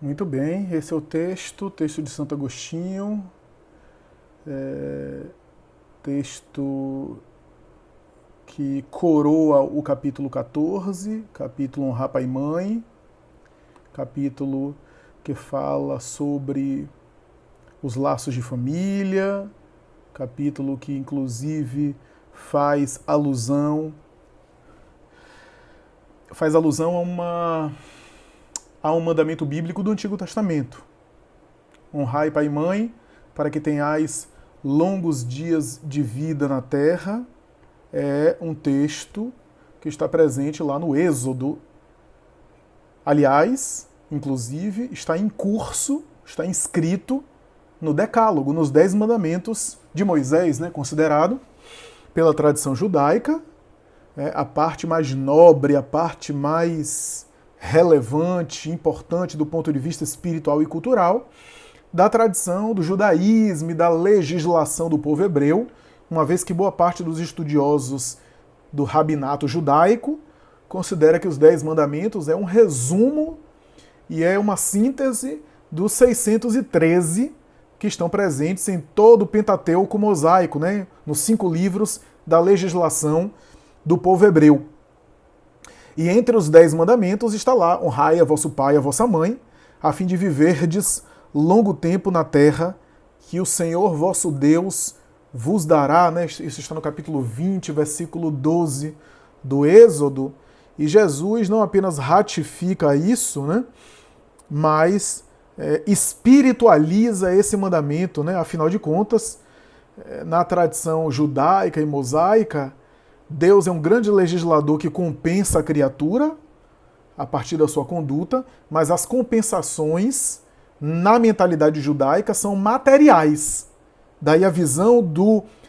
Muito bem, esse é o texto de Santo Agostinho, texto que coroa o capítulo 14, capítulo Honrar Pai e Mãe, capítulo que fala sobre os laços de família, capítulo que inclusive faz alusão a um mandamento bíblico do Antigo Testamento. Honrai pai e mãe, para que tenhais longos dias de vida na terra, é um texto que está presente lá no Êxodo. Aliás, inclusive, está em curso, está inscrito no Decálogo, nos 10 mandamentos de Moisés, considerado pela tradição judaica a parte mais nobre, a parte mais relevante, importante do ponto de vista espiritual e cultural da tradição do judaísmo e da legislação do povo hebreu, uma vez que boa parte dos estudiosos do rabinato judaico considera que os 10 mandamentos é um resumo e é uma síntese dos 613 que estão presentes em todo o Pentateuco mosaico, nos 5 livros da legislação do povo hebreu. E entre os 10 mandamentos está lá: honrai a vosso pai e a vossa mãe, a fim de viverdes longo tempo na terra, que o Senhor vosso Deus vos dará. Isso está no capítulo 20, versículo 12 do Êxodo. E Jesus não apenas ratifica isso, mas espiritualiza esse mandamento. Afinal de contas, na tradição judaica e mosaica, Deus é um grande legislador que compensa a criatura a partir da sua conduta, mas as compensações na mentalidade judaica são materiais. Daí a visão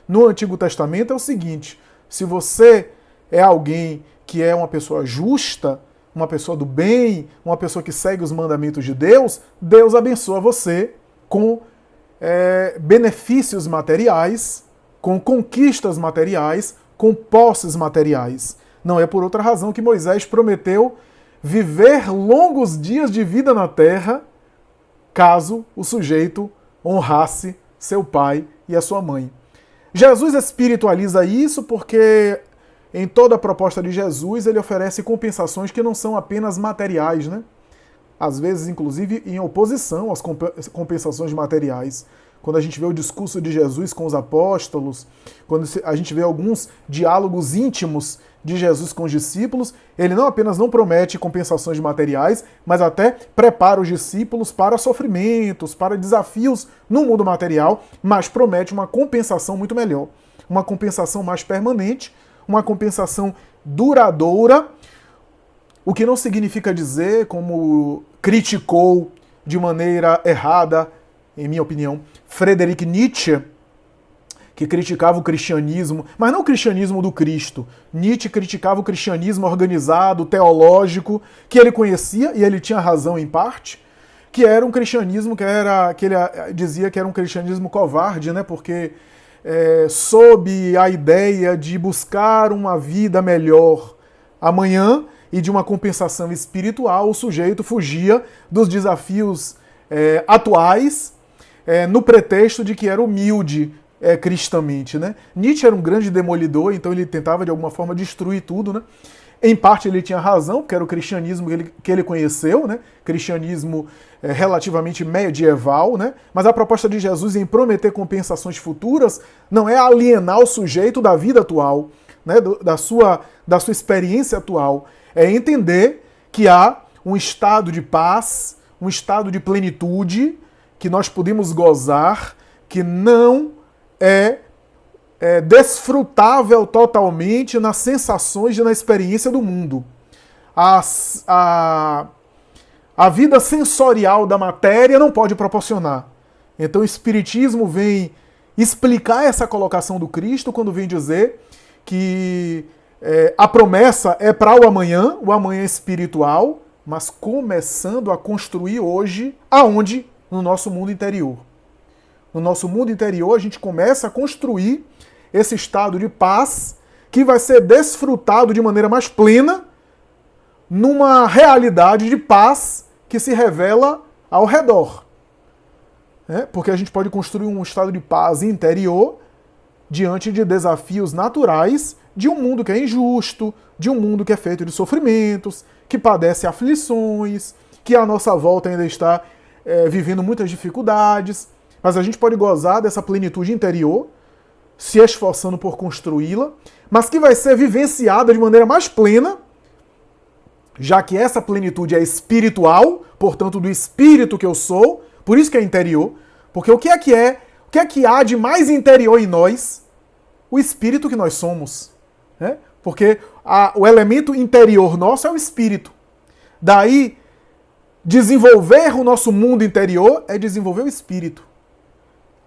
no Antigo Testamento é o seguinte: se você é alguém que é uma pessoa justa, uma pessoa do bem, uma pessoa que segue os mandamentos de Deus, Deus abençoa você com benefícios materiais, com conquistas materiais, com posses materiais. Não é por outra razão que Moisés prometeu viver longos dias de vida na terra, caso o sujeito honrasse seu pai e a sua mãe. Jesus espiritualiza isso porque em toda a proposta de Jesus ele oferece compensações que não são apenas materiais, Às vezes, inclusive, em oposição às compensações materiais. Quando a gente vê o discurso de Jesus com os apóstolos, quando a gente vê alguns diálogos íntimos de Jesus com os discípulos, ele não apenas não promete compensações materiais, mas até prepara os discípulos para sofrimentos, para desafios no mundo material, mas promete uma compensação muito melhor, uma compensação mais permanente, uma compensação duradoura, o que não significa dizer, como criticou de maneira errada, em minha opinião, Friedrich Nietzsche, que criticava o cristianismo, mas não o cristianismo do Cristo. Nietzsche criticava o cristianismo organizado, teológico, que ele conhecia, e ele tinha razão em parte, que era um cristianismo que ele dizia que era um cristianismo covarde, porque sob a ideia de buscar uma vida melhor amanhã e de uma compensação espiritual, o sujeito fugia dos desafios atuais, no pretexto de que era humilde cristamente. Nietzsche era um grande demolidor, então ele tentava de alguma forma destruir tudo. Em parte ele tinha razão, porque era o cristianismo que ele conheceu, cristianismo relativamente medieval, mas a proposta de Jesus em prometer compensações futuras não é alienar o sujeito da vida atual, da sua experiência atual, é entender que há um estado de paz, um estado de plenitude que nós podemos gozar, que não é desfrutável totalmente nas sensações e na experiência do mundo. A vida sensorial da matéria não pode proporcionar. Então o Espiritismo vem explicar essa colocação do Cristo quando vem dizer que a promessa é para o amanhã espiritual, mas começando a construir hoje, aonde? No nosso mundo interior. No nosso mundo interior, a gente começa a construir esse estado de paz que vai ser desfrutado de maneira mais plena numa realidade de paz que se revela ao redor. Porque a gente pode construir um estado de paz interior diante de desafios naturais de um mundo que é injusto, de um mundo que é feito de sofrimentos, que padece aflições, que à nossa volta ainda está vivendo muitas dificuldades. Mas a gente pode gozar dessa plenitude interior, se esforçando por construí-la, mas que vai ser vivenciada de maneira mais plena, já que essa plenitude é espiritual, portanto do espírito que eu sou, por isso que é interior, porque o que é que há de mais interior em nós? O espírito que nós somos. Porque o elemento interior nosso é o espírito. Daí, desenvolver o nosso mundo interior é desenvolver o espírito.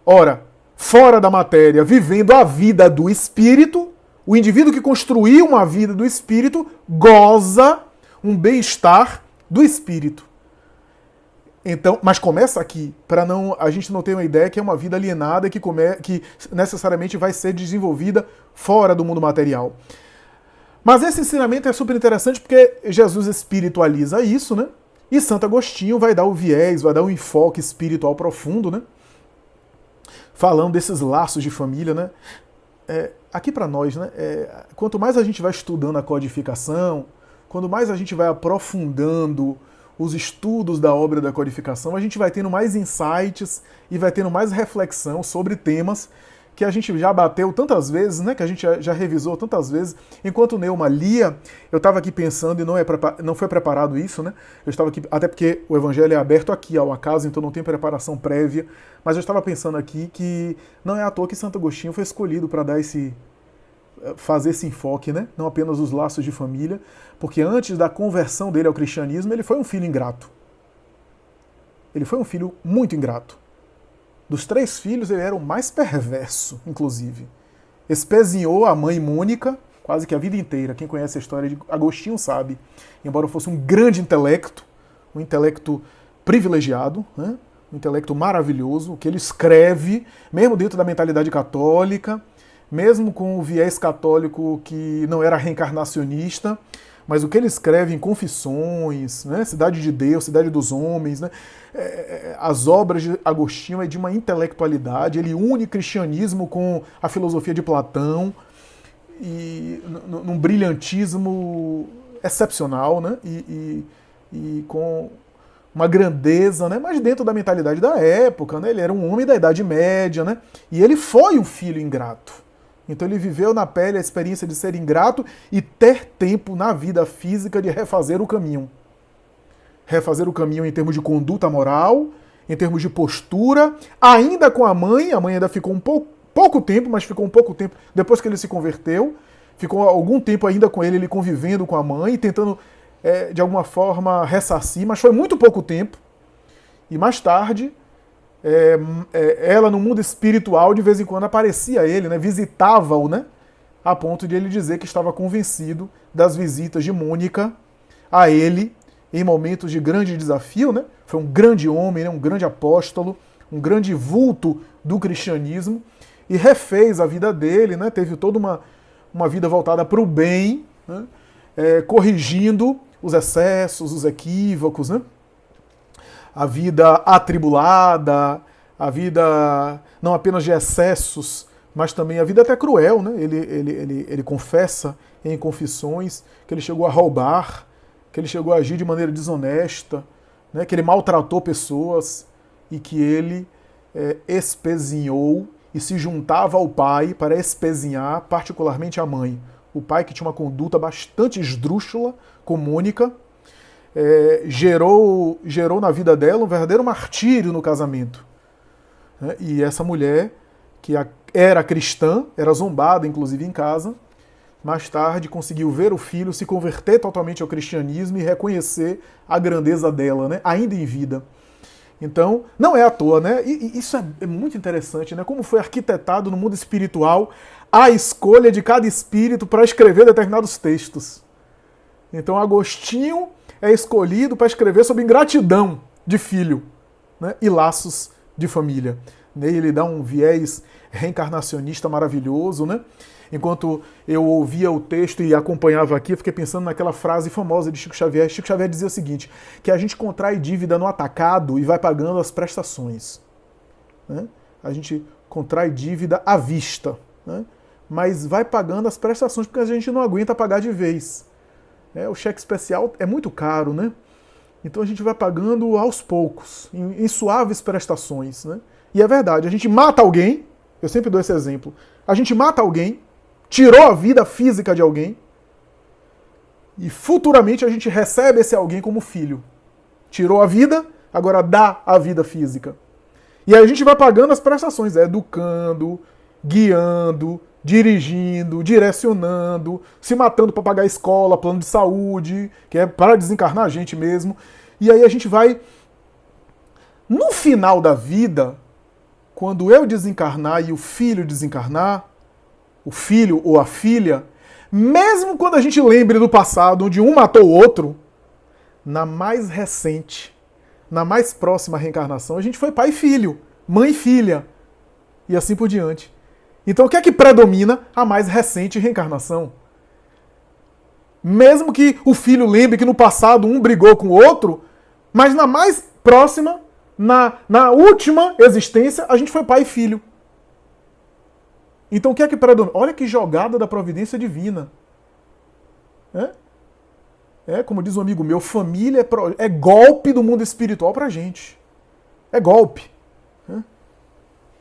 Ora, fora da matéria, vivendo a vida do espírito, o indivíduo que construiu uma vida do espírito goza um bem-estar do espírito. Então, mas começa aqui, para a gente não ter uma ideia que é uma vida alienada que necessariamente vai ser desenvolvida fora do mundo material. Mas esse ensinamento é super interessante porque Jesus espiritualiza isso, né? E Santo Agostinho vai dar o viés, vai dar um enfoque espiritual profundo, né? Falando desses laços de família, né? Aqui para nós, né? Quanto mais a gente vai estudando a codificação, quanto mais a gente vai aprofundando os estudos da obra da codificação, a gente vai tendo mais insights e vai tendo mais reflexão sobre temas que a gente já bateu tantas vezes, né? Que a gente já revisou tantas vezes. Enquanto o Neuma lia, eu estava aqui pensando, e não foi preparado isso, né? Eu estava aqui, até porque o evangelho é aberto aqui ao acaso, então não tem preparação prévia, mas eu estava pensando aqui que não é à toa que Santo Agostinho foi escolhido para fazer esse enfoque, né? Não apenas os laços de família, porque antes da conversão dele ao cristianismo, ele foi um filho ingrato. Ele foi um filho muito ingrato. Dos 3 filhos, ele era o mais perverso, inclusive. Espezinhou a mãe Mônica quase que a vida inteira. Quem conhece a história de Agostinho sabe. Embora fosse um grande intelecto, um intelecto privilegiado, né? Um intelecto maravilhoso, o que ele escreve, mesmo dentro da mentalidade católica, mesmo com o viés católico que não era reencarnacionista, mas o que ele escreve em Confissões, né? Cidade de Deus, Cidade dos Homens, né? As obras de Agostinho é de uma intelectualidade, ele une cristianismo com a filosofia de Platão, e num brilhantismo excepcional, né? E com uma grandeza, né? Mas dentro da mentalidade da época, né? Ele era um homem da Idade Média, né? E ele foi um filho ingrato. Então ele viveu na pele a experiência de ser ingrato e ter tempo na vida física de refazer o caminho. Refazer o caminho em termos de conduta moral, em termos de postura, ainda com a mãe ainda ficou pouco tempo, mas ficou um pouco tempo depois que ele se converteu, ficou algum tempo ainda com ele convivendo com a mãe, tentando de alguma forma ressarcir, mas foi muito pouco tempo. E mais tarde, ela no mundo espiritual de vez em quando aparecia a ele, né, visitava-o, né, a ponto de ele dizer que estava convencido das visitas de Mônica a ele em momentos de grande desafio, né? Foi um grande homem, né, um grande apóstolo, um grande vulto do cristianismo e refez a vida dele, né, teve toda uma vida voltada para o bem, né, corrigindo os excessos, os equívocos, né? A vida atribulada, a vida não apenas de excessos, mas também a vida até cruel, né? Ele confessa em Confissões que ele chegou a roubar, que ele chegou a agir de maneira desonesta, né? Que ele maltratou pessoas e que ele espezinhou e se juntava ao pai para espezinhar particularmente a mãe. O pai que tinha uma conduta bastante esdrúxula com Mônica, gerou na vida dela um verdadeiro martírio no casamento. E essa mulher, que era cristã, era zombada inclusive em casa, mais tarde conseguiu ver o filho se converter totalmente ao cristianismo e reconhecer a grandeza dela, né, ainda em vida. Então, não é à toa, né? E isso é muito interessante, né? Como foi arquitetado no mundo espiritual a escolha de cada espírito para escrever determinados textos. Então, Agostinho é escolhido para escrever sobre ingratidão de filho, né, e laços de família. Ele dá um viés reencarnacionista maravilhoso, né? Enquanto eu ouvia o texto e acompanhava aqui, eu fiquei pensando naquela frase famosa de Chico Xavier. Chico Xavier dizia o seguinte, que a gente contrai dívida no atacado e vai pagando as prestações. Né? A gente contrai dívida à vista, né? Mas vai pagando as prestações porque a gente não aguenta pagar de vez. O cheque especial é muito caro, né? Então a gente vai pagando aos poucos, em suaves prestações, né? E é verdade, a gente mata alguém, eu sempre dou esse exemplo, a gente mata alguém, tirou a vida física de alguém, e futuramente a gente recebe esse alguém como filho. Tirou a vida, agora dá a vida física. E aí a gente vai pagando as prestações, educando, guiando, dirigindo, direcionando, se matando para pagar a escola, plano de saúde, que é para desencarnar a gente mesmo. E aí a gente vai, no final da vida, quando eu desencarnar e o filho desencarnar, o filho ou a filha, mesmo quando a gente lembre do passado, onde um matou o outro, na mais recente, na mais próxima reencarnação, a gente foi pai e filho, mãe e filha, e assim por diante. Então o que é que predomina? A mais recente reencarnação. Mesmo que o filho lembre que no passado um brigou com o outro, mas na mais próxima, na última existência, a gente foi pai e filho. Então o que é que predomina? Olha que jogada da providência divina. Como diz um amigo meu, família é golpe do mundo espiritual pra gente. É golpe.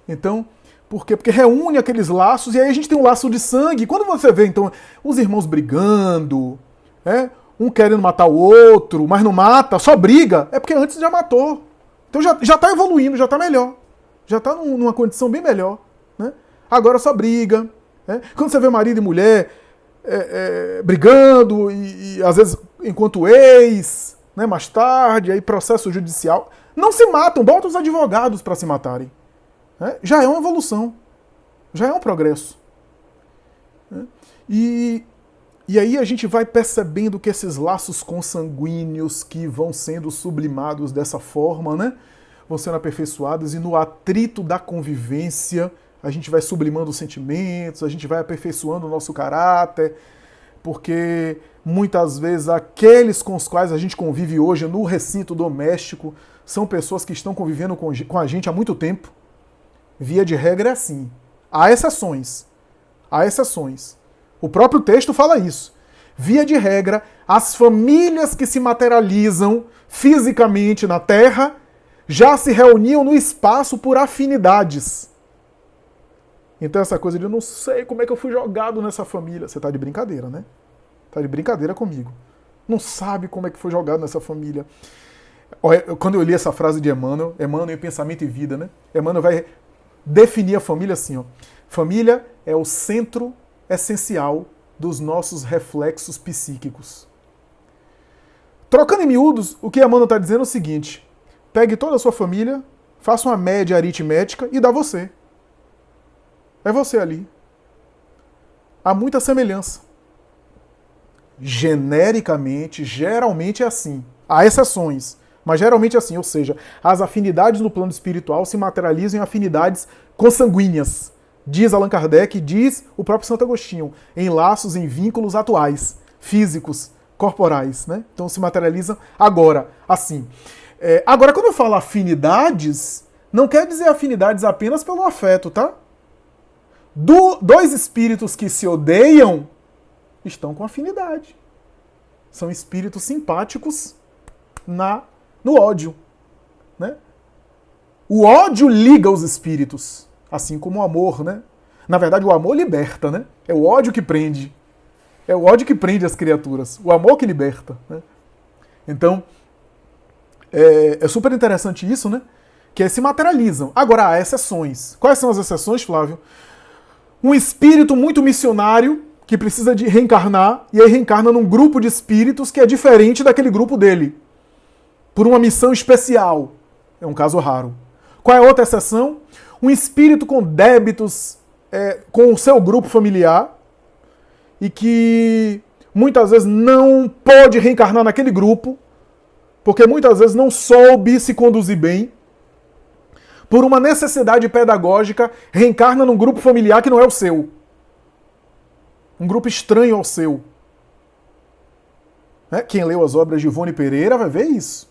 Então, por quê? Porque reúne aqueles laços e aí a gente tem um laço de sangue. Quando você vê, então, os irmãos brigando, um querendo matar o outro, mas não mata, só briga, é porque antes já matou. Então já tá evoluindo, já tá melhor. Já tá numa condição bem melhor. Né? Agora só briga. Quando você vê marido e mulher brigando, e às vezes enquanto ex, né, mais tarde, aí processo judicial, não se matam, botam os advogados para se matarem. Já é uma evolução, já é um progresso. E aí a gente vai percebendo que esses laços consanguíneos que vão sendo sublimados dessa forma, né, vão sendo aperfeiçoados, e no atrito da convivência a gente vai sublimando os sentimentos, a gente vai aperfeiçoando o nosso caráter, porque muitas vezes aqueles com os quais a gente convive hoje no recinto doméstico são pessoas que estão convivendo com a gente há muito tempo. Via de regra é assim. Há exceções. Há exceções. O próprio texto fala isso. Via de regra, as famílias que se materializam fisicamente na Terra já se reuniam no espaço por afinidades. Então essa coisa de eu não sei como é que eu fui jogado nessa família. Você tá de brincadeira, né? Tá de brincadeira comigo. Não sabe como é que foi jogado nessa família. Quando eu li essa frase de Emmanuel em Pensamento e Vida, né? Emmanuel vai definir a família assim, ó. Família é o centro essencial dos nossos reflexos psíquicos. Trocando em miúdos, o que Emmanuel está dizendo é o seguinte: pegue toda a sua família, faça uma média aritmética e dá você. É você ali. Há muita semelhança. Genericamente, geralmente é assim. Há exceções, mas geralmente é assim. Ou seja, as afinidades no plano espiritual se materializam em afinidades consanguíneas. Diz Allan Kardec, diz o próprio Santo Agostinho, em laços, em vínculos atuais, físicos, corporais. Né? Então se materializam agora, assim. Agora, quando eu falo afinidades, não quer dizer afinidades apenas pelo afeto, tá? Dois espíritos que se odeiam estão com afinidade. São espíritos simpáticos no ódio. Né? O ódio liga os espíritos, assim como o amor. Né? Na verdade, o amor liberta. Né? É o ódio que prende. É o ódio que prende as criaturas. O amor que liberta. Né? Então, é super interessante isso, né? Que se materializam. Agora, há exceções. Quais são as exceções, Flávio? Um espírito muito missionário que precisa de reencarnar, e aí reencarna num grupo de espíritos que é diferente daquele grupo dele, por uma missão especial. É um caso raro. Qual é a outra exceção? Um espírito com débitos com o seu grupo familiar e que muitas vezes não pode reencarnar naquele grupo, porque muitas vezes não soube se conduzir bem, por uma necessidade pedagógica, reencarna num grupo familiar que não é o seu. um grupo estranho ao seu. Quem leu as obras de Ivone Pereira vai ver isso.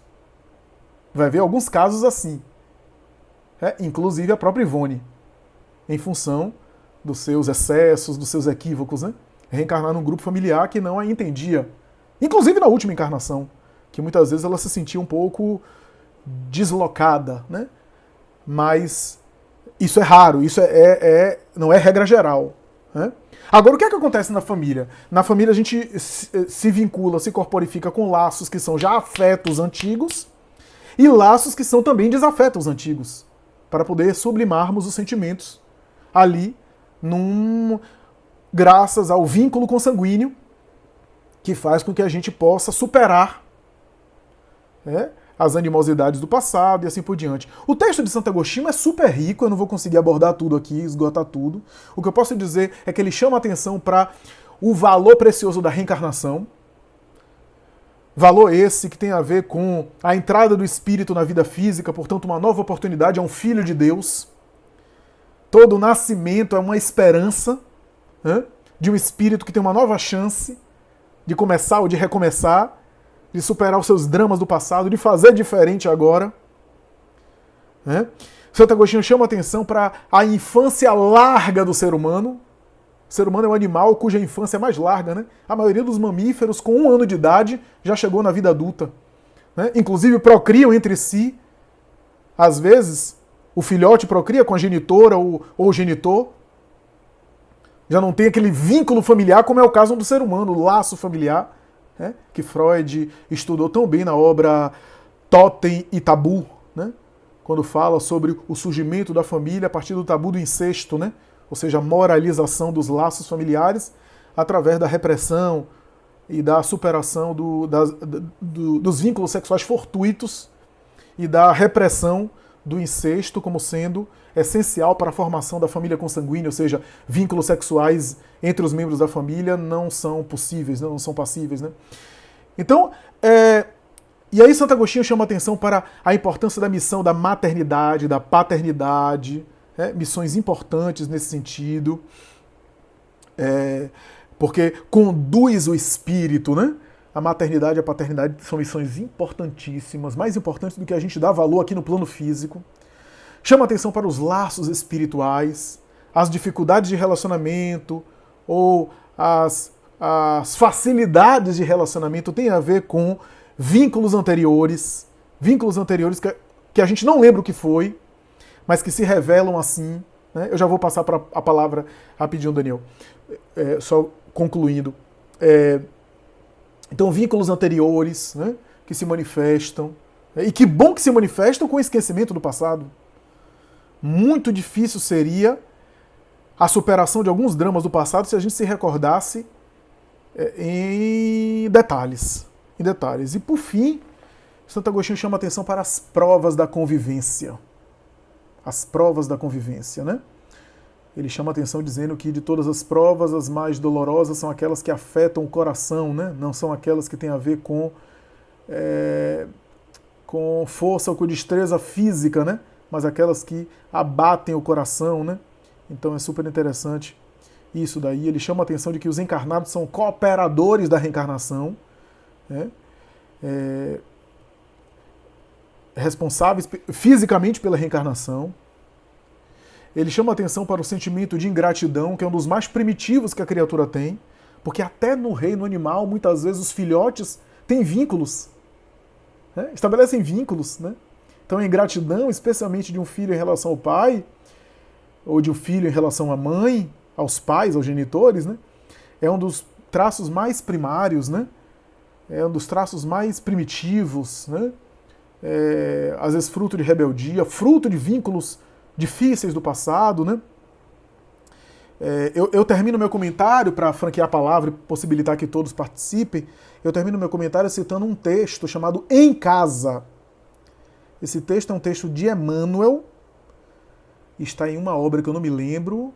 Vai ver alguns casos assim. Inclusive a própria Ivone, em função dos seus excessos, dos seus equívocos, né? Reencarnar num grupo familiar que não a entendia. Inclusive na última encarnação, que muitas vezes ela se sentia um pouco deslocada, né? Mas isso é raro, isso não é regra geral. Né? Agora, o que é que acontece na família? Na família a gente se vincula, se corporifica com laços que são já afetos antigos e laços que são também desafetos antigos, para poder sublimarmos os sentimentos ali, graças ao vínculo consanguíneo que faz com que a gente possa superar as animosidades do passado e assim por diante. O texto de Santo Agostinho é super rico, eu não vou conseguir abordar tudo aqui, esgotar tudo. O que eu posso dizer é que ele chama atenção para o valor precioso da reencarnação. Valor esse que tem a ver com a entrada do espírito na vida física, portanto uma nova oportunidade, é um filho de Deus. Todo nascimento é uma esperança de um espírito que tem uma nova chance de começar ou de recomeçar, de superar os seus dramas do passado, de fazer diferente agora. Santo Agostinho chama atenção para a infância larga do ser humano. O ser humano é um animal cuja infância é mais larga, né? A maioria dos mamíferos, com 1 ano de idade, já chegou na vida adulta. Inclusive procriam entre si. Às vezes, o filhote procria com a genitora ou o genitor. Já não tem aquele vínculo familiar, como é o caso do ser humano, o laço familiar, que Freud estudou tão bem na obra Totem e Tabu, quando fala sobre o surgimento da família a partir do tabu do incesto, ou seja, a moralização dos laços familiares através da repressão e da superação dos vínculos sexuais fortuitos e da repressão do incesto como sendo essencial para a formação da família consanguínea, ou seja, vínculos sexuais entre os membros da família não são possíveis, não são passíveis. Então, e aí Santo Agostinho chama atenção para a importância da missão da maternidade, da paternidade, missões importantes nesse sentido, porque conduz o espírito, A maternidade e a paternidade são missões importantíssimas, mais importantes do que a gente dá valor aqui no plano físico. Chama atenção para os laços espirituais, as dificuldades de relacionamento ou as facilidades de relacionamento têm a ver com vínculos anteriores que a gente não lembra o que foi, mas que se revelam assim. Eu já vou passar para a palavra rapidinho, Daniel, só concluindo. Então, vínculos anteriores que se manifestam, e que bom que se manifestam com o esquecimento do passado. Muito difícil seria a superação de alguns dramas do passado se a gente se recordasse em detalhes. E por fim, Santo Agostinho chama atenção para as provas da convivência. As provas da convivência, Ele chama atenção dizendo que de todas as provas, as mais dolorosas são aquelas que afetam o coração, Não são aquelas que têm a ver com força ou com destreza física, Mas aquelas que abatem o coração, Então é super interessante isso daí. Ele chama a atenção de que os encarnados são cooperadores da reencarnação, responsáveis fisicamente pela reencarnação. Ele chama a atenção para o sentimento de ingratidão, que é um dos mais primitivos que a criatura tem, porque até no reino animal, muitas vezes os filhotes têm vínculos, estabelecem vínculos, Então a ingratidão, especialmente de um filho em relação ao pai, ou de um filho em relação à mãe, aos pais, aos genitores, é um dos traços mais primários, É um dos traços mais primitivos, às vezes fruto de rebeldia, fruto de vínculos difíceis do passado, Eu termino meu comentário, para franquear a palavra e possibilitar que todos participem, eu termino meu comentário citando um texto chamado Em Casa. Esse texto é um texto de Emmanuel, está em uma obra que eu não me lembro,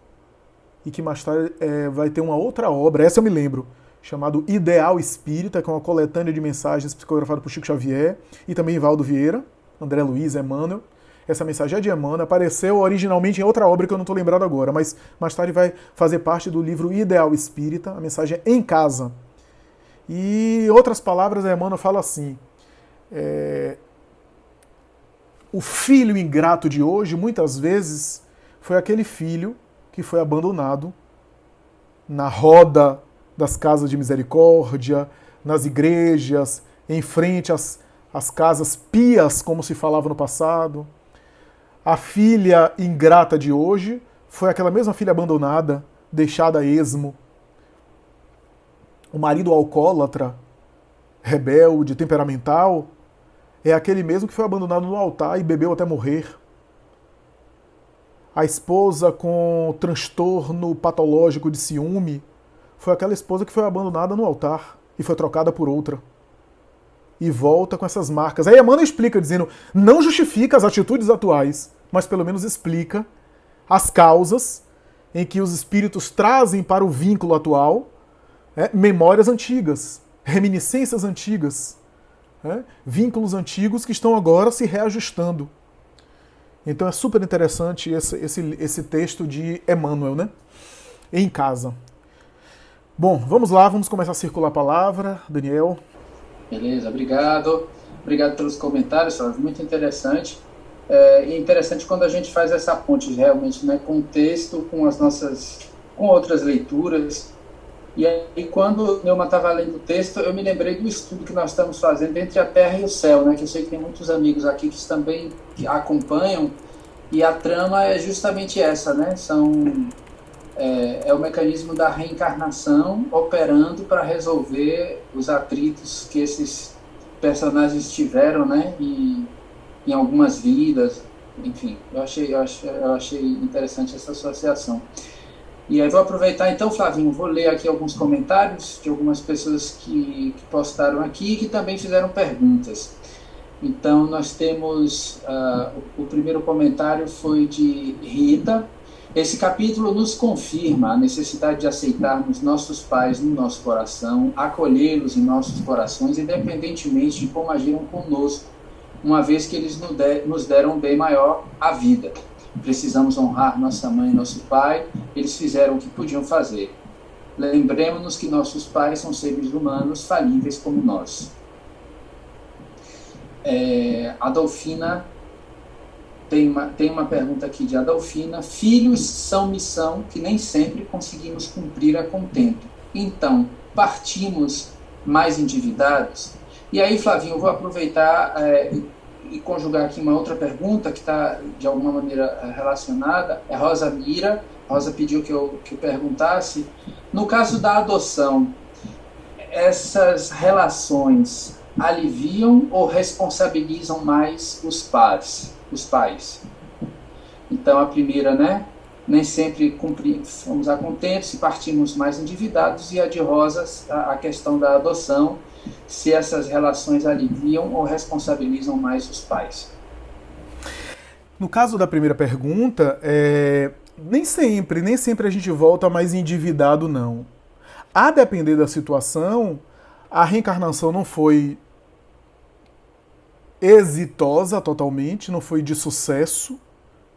e que mais tarde vai ter uma outra obra, essa eu me lembro, chamado Ideal Espírita, que é uma coletânea de mensagens psicografada por Chico Xavier, e também Valdo Vieira, André Luiz, Emmanuel. essa mensagem é de Emmanuel, apareceu originalmente em outra obra que eu não estou lembrado agora, mas mais tarde vai fazer parte do livro Ideal Espírita, a mensagem é em casa. E em outras palavras, Emmanuel fala assim, o filho ingrato de hoje, muitas vezes, foi aquele filho que foi abandonado na roda das casas de misericórdia, nas igrejas, em frente às casas pias, como se falava no passado. A filha ingrata de hoje foi aquela mesma filha abandonada, deixada a esmo. O marido alcoólatra, rebelde, temperamental, é aquele mesmo que foi abandonado no altar e bebeu até morrer. A esposa com transtorno patológico de ciúme foi aquela esposa que foi abandonada no altar e foi trocada por outra. E volta com essas marcas. Aí Emmanuel explica, dizendo, não justifica as atitudes atuais, mas pelo menos explica as causas em que os espíritos trazem para o vínculo atual memórias antigas, reminiscências antigas, vínculos antigos que estão agora se reajustando. Então é super interessante esse texto de Emmanuel, né? Em casa. Bom, vamos lá, vamos começar a circular a palavra. Daniel. Beleza, obrigado. Obrigado pelos comentários, muito interessante. É interessante quando a gente faz essa ponte realmente, né, com o texto, com outras leituras. E aí, quando Neuma estava lendo o texto, eu me lembrei do estudo que nós estamos fazendo entre a Terra e o Céu, né, que eu sei que tem muitos amigos aqui que também acompanham, e a trama é justamente essa, né, é o mecanismo da reencarnação operando para resolver os atritos que esses personagens tiveram, né, em algumas vidas, enfim, eu achei interessante essa associação. E aí vou aproveitar então, Flavinho, vou ler aqui alguns comentários de algumas pessoas que postaram aqui e que também fizeram perguntas. Então nós temos, o primeiro comentário foi de Rita. Esse capítulo nos confirma a necessidade de aceitarmos nossos pais no nosso coração, acolhê-los em nossos corações, independentemente de como agiram conosco, uma vez que eles nos deram um bem maior, a vida. Precisamos honrar nossa mãe e nosso pai, eles fizeram o que podiam fazer. Lembremos-nos que nossos pais são seres humanos falíveis como nós. Adolfina, tem uma pergunta aqui de Adolfina. Filhos são missão que nem sempre conseguimos cumprir a contento. Então, partimos mais endividados? E aí, Flavinho, eu vou aproveitar e conjugar aqui uma outra pergunta que está, de alguma maneira, relacionada. É Rosa Mira. Rosa pediu que eu perguntasse. No caso da adoção, essas relações aliviam ou responsabilizam mais os pais? Então, a primeira, né? Nem sempre fomos a contento, se partimos mais endividados. E a de Rosa, a questão da adoção, se essas relações aliviam ou responsabilizam mais os pais. No caso da primeira pergunta, nem sempre a gente volta mais endividado, não. A depender da situação, a reencarnação não foi exitosa totalmente, não foi de sucesso,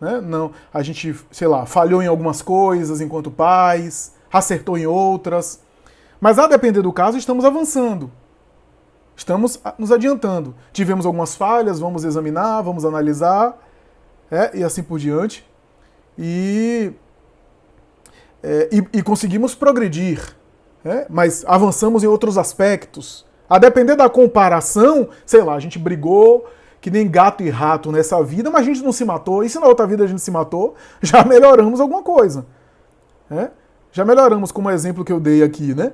né? Não, a gente, falhou em algumas coisas enquanto pais, acertou em outras, mas a depender do caso, estamos avançando. Estamos nos adiantando. Tivemos algumas falhas, vamos examinar, vamos analisar, e assim por diante. E conseguimos progredir, mas avançamos em outros aspectos. A depender da comparação, a gente brigou que nem gato e rato nessa vida, mas a gente não se matou. E se na outra vida a gente se matou, já melhoramos alguma coisa. Já melhoramos, como o exemplo que eu dei aqui, né?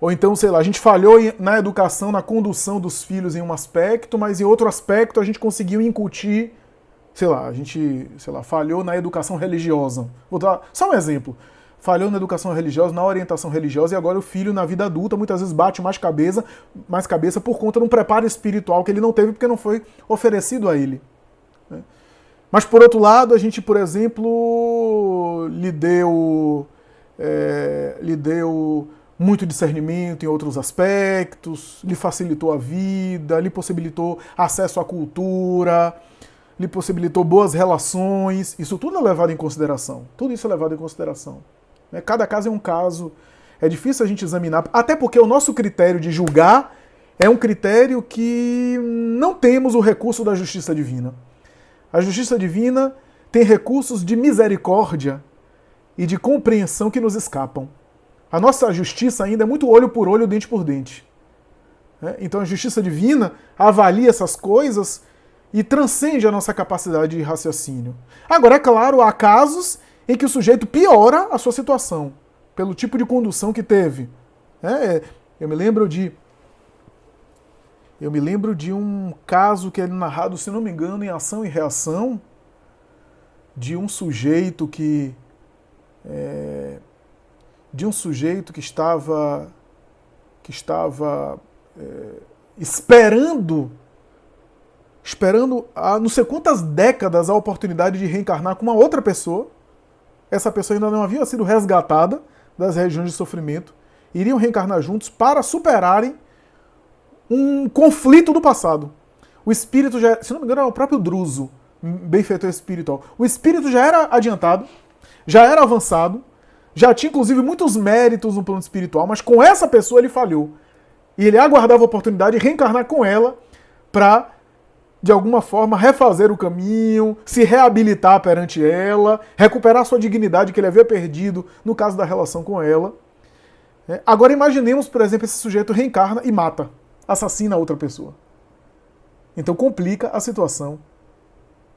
Ou então, a gente falhou na educação, na condução dos filhos em um aspecto, mas em outro aspecto a gente conseguiu incutir, a gente, falhou na educação religiosa. Vou dar só um exemplo. Falhou na educação religiosa, na orientação religiosa, e agora o filho, na vida adulta, muitas vezes bate mais cabeça por conta de um preparo espiritual que ele não teve porque não foi oferecido a ele. Mas, por outro lado, a gente, por exemplo, lhe deu muito discernimento em outros aspectos, lhe facilitou a vida, lhe possibilitou acesso à cultura, lhe possibilitou boas relações. Isso tudo é levado em consideração. Tudo isso é levado em consideração. Cada caso é um caso. É difícil a gente examinar, até porque o nosso critério de julgar é um critério que não temos o recurso da justiça divina. A justiça divina tem recursos de misericórdia e de compreensão que nos escapam. A nossa justiça ainda é muito olho por olho, dente por dente. Então a justiça divina avalia essas coisas e transcende a nossa capacidade de raciocínio. Agora, é claro, há casos em que o sujeito piora a sua situação, pelo tipo de condução que teve. Eu me lembro de um caso que é narrado, se não me engano, em Ação e Reação, de um sujeito que estava esperando há não sei quantas décadas a oportunidade de reencarnar com uma outra pessoa. Essa pessoa ainda não havia sido resgatada das regiões de sofrimento. Iriam reencarnar juntos para superarem um conflito do passado. O espírito já, se não me engano, era o próprio Druso, benfeitor espiritual. O espírito já era adiantado, já era avançado, já tinha inclusive muitos méritos no plano espiritual, mas com essa pessoa ele falhou. E ele aguardava a oportunidade de reencarnar com ela para, de alguma forma, refazer o caminho, se reabilitar perante ela, recuperar sua dignidade que ele havia perdido no caso da relação com ela. Agora imaginemos, por exemplo, esse sujeito reencarna e mata, assassina a outra pessoa. Então complica a situação,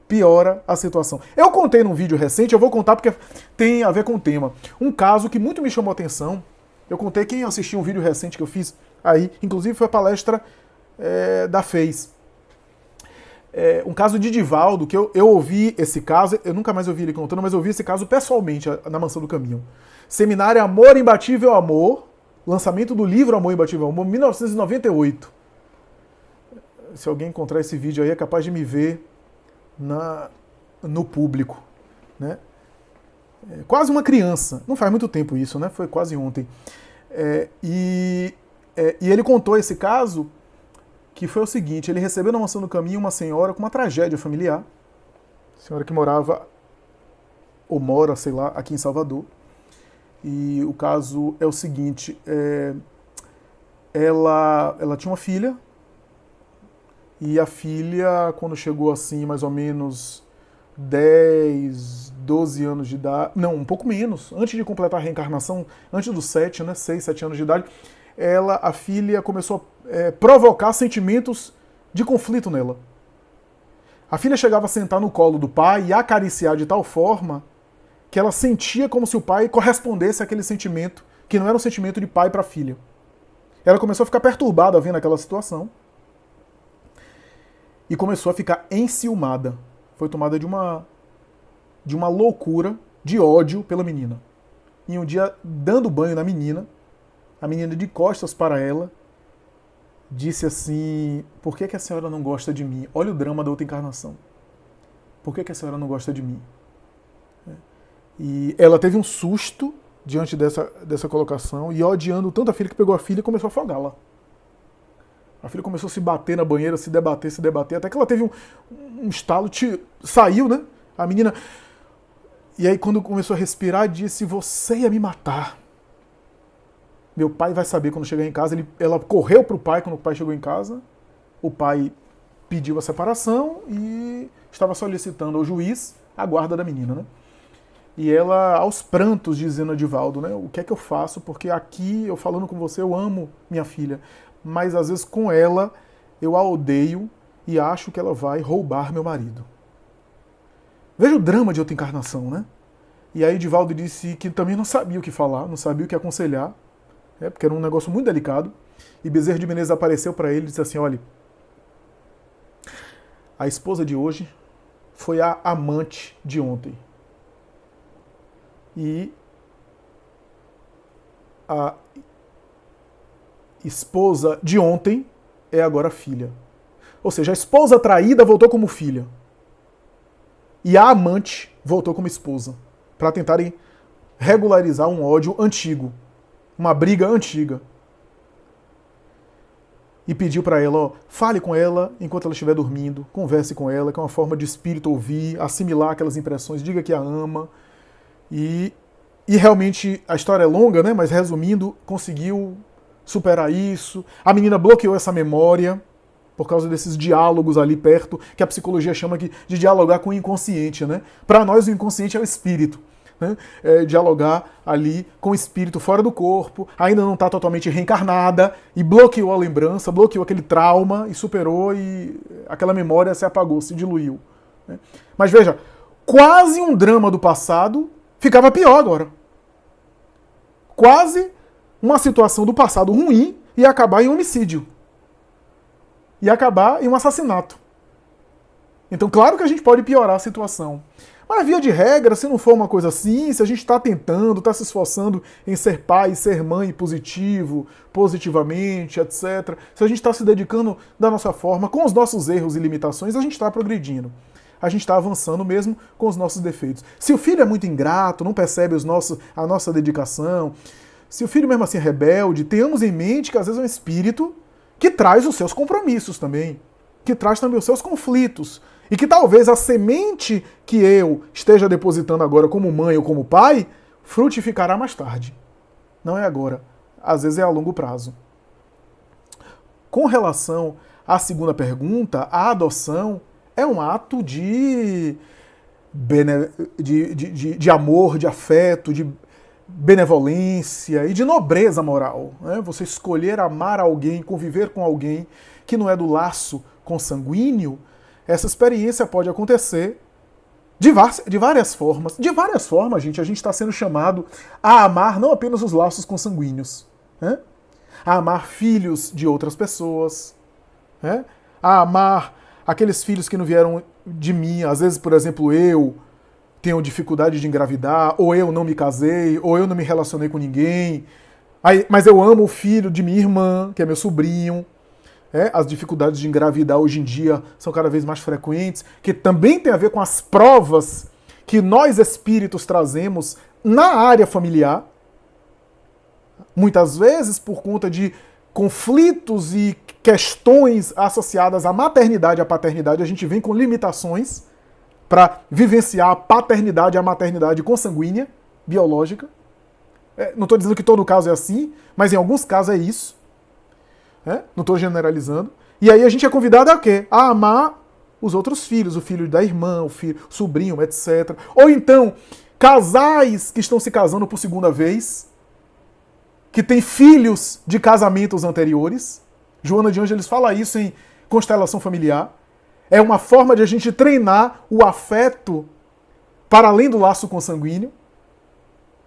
piora a situação. Eu contei num vídeo recente, eu vou contar porque tem a ver com o tema. Um caso que muito me chamou a atenção, eu contei, quem assistiu um vídeo recente que eu fiz aí, inclusive foi a palestra da FEIS. Um caso de Divaldo, que eu ouvi esse caso, eu nunca mais ouvi ele contando, mas eu ouvi esse caso pessoalmente na Mansão do Caminho. Seminário Amor Imbatível Amor, lançamento do livro Amor Imbatível Amor, 1998. Se alguém encontrar esse vídeo aí, é capaz de me ver no público. Né? Quase uma criança. Não faz muito tempo isso, né? Foi quase ontem. E ele contou esse caso, que foi o seguinte: ele recebeu na Mansão do Caminho uma senhora com uma tragédia familiar, senhora que morava, ou mora, sei lá, aqui em Salvador. E o caso é o seguinte: ela tinha uma filha, e a filha, quando chegou assim, mais ou menos 10, 12 anos de idade, não, um pouco menos, antes de completar a reencarnação, antes dos 7, né, 6, 7 anos de idade, a filha começou a provocar sentimentos de conflito nela. A filha chegava a sentar no colo do pai e acariciar de tal forma que ela sentia como se o pai correspondesse àquele sentimento, que não era um sentimento de pai para a filha. Ela começou a ficar perturbada vendo aquela situação e começou a ficar enciumada. Foi tomada de uma loucura, de ódio pela menina. E um dia, dando banho na menina, a menina de costas para ela disse assim: por que a senhora não gosta de mim? Olha o drama da outra encarnação. Por que a senhora não gosta de mim? E ela teve um susto diante dessa colocação e, odiando tanto a filha, que pegou a filha e começou a afogá-la. A filha começou a se bater na banheira, se debater, até que ela teve um estalo, saiu, né? A menina... E aí, quando começou a respirar, disse: você ia me matar. Meu pai vai saber quando chegar em casa. Ela correu pro pai quando o pai chegou em casa. O pai pediu a separação e estava solicitando ao juiz a guarda da menina, né? E ela, aos prantos, dizendo a Divaldo, né? O que é que eu faço? Porque aqui, eu falando com você, eu amo minha filha. Mas às vezes com ela eu a odeio e acho que ela vai roubar meu marido. Veja o drama de outra encarnação, né? E aí Divaldo disse que também não sabia o que falar, não sabia o que aconselhar, porque era um negócio muito delicado. E Bezerra de Menezes apareceu para ele e disse assim: olha, a esposa de hoje foi a amante de ontem. E a esposa de ontem é agora filha. Ou seja, a esposa traída voltou como filha. E a amante voltou como esposa. Para tentarem regularizar um ódio antigo. Uma briga antiga. e pediu para ela, ó, fale com ela enquanto ela estiver dormindo, converse com ela, que é uma forma de espírito ouvir, assimilar aquelas impressões, diga que a ama. E realmente a história é longa, né? Mas resumindo, conseguiu superar isso. A menina bloqueou essa memória por causa desses diálogos ali perto, que a psicologia chama de dialogar com o inconsciente, né? Para nós o inconsciente é o espírito. Né? Dialogar ali com o espírito fora do corpo, ainda não está totalmente reencarnada, e bloqueou a lembrança, bloqueou aquele trauma e superou, e aquela memória se apagou, se diluiu. Né? Mas veja, quase um drama do passado ficava pior agora. Quase uma situação do passado ruim ia acabar em um homicídio. Ia acabar em um assassinato. Então, claro que a gente pode piorar a situação. Mas, via de regra, se não for uma coisa assim, se a gente está tentando, está se esforçando em ser pai, ser mãe positivo, positivamente, etc., se a gente está se dedicando da nossa forma, com os nossos erros e limitações, a gente está progredindo. A gente está avançando mesmo com os nossos defeitos. Se o filho é muito ingrato, não percebe a nossa dedicação, se o filho mesmo assim é rebelde, tenhamos em mente que às vezes é um espírito que traz os seus compromissos também, que traz também os seus conflitos, e que talvez a semente que eu esteja depositando agora como mãe ou como pai, frutificará mais tarde. Não é agora. Às vezes é a longo prazo. Com relação à segunda pergunta, a adoção é um ato de amor, de afeto, de benevolência e de nobreza moral. Né? Você escolher amar alguém, conviver com alguém que não é do laço consanguíneo, essa experiência pode acontecer de várias formas. De várias formas, gente, a gente está sendo chamado a amar não apenas os laços consanguíneos, né? A amar filhos de outras pessoas, né? A amar aqueles filhos que não vieram de mim. Às vezes, por exemplo, eu tenho dificuldade de engravidar, ou eu não me casei, ou eu não me relacionei com ninguém, mas eu amo o filho de minha irmã, que é meu sobrinho. As dificuldades de engravidar hoje em dia são cada vez mais frequentes, que também tem a ver com as provas que nós espíritos trazemos na área familiar. Muitas vezes por conta de conflitos e questões associadas à maternidade e à paternidade, a gente vem com limitações para vivenciar a paternidade e a maternidade consanguínea, biológica. Não estou dizendo que todo caso é assim, mas em alguns casos é isso. Não estou generalizando. E aí a gente é convidado a quê? A amar os outros filhos, o filho da irmã, o sobrinho, etc. Ou então, casais que estão se casando por segunda vez, que têm filhos de casamentos anteriores. Joana de Ângeles fala isso em Constelação Familiar. É uma forma de a gente treinar o afeto para além do laço consanguíneo.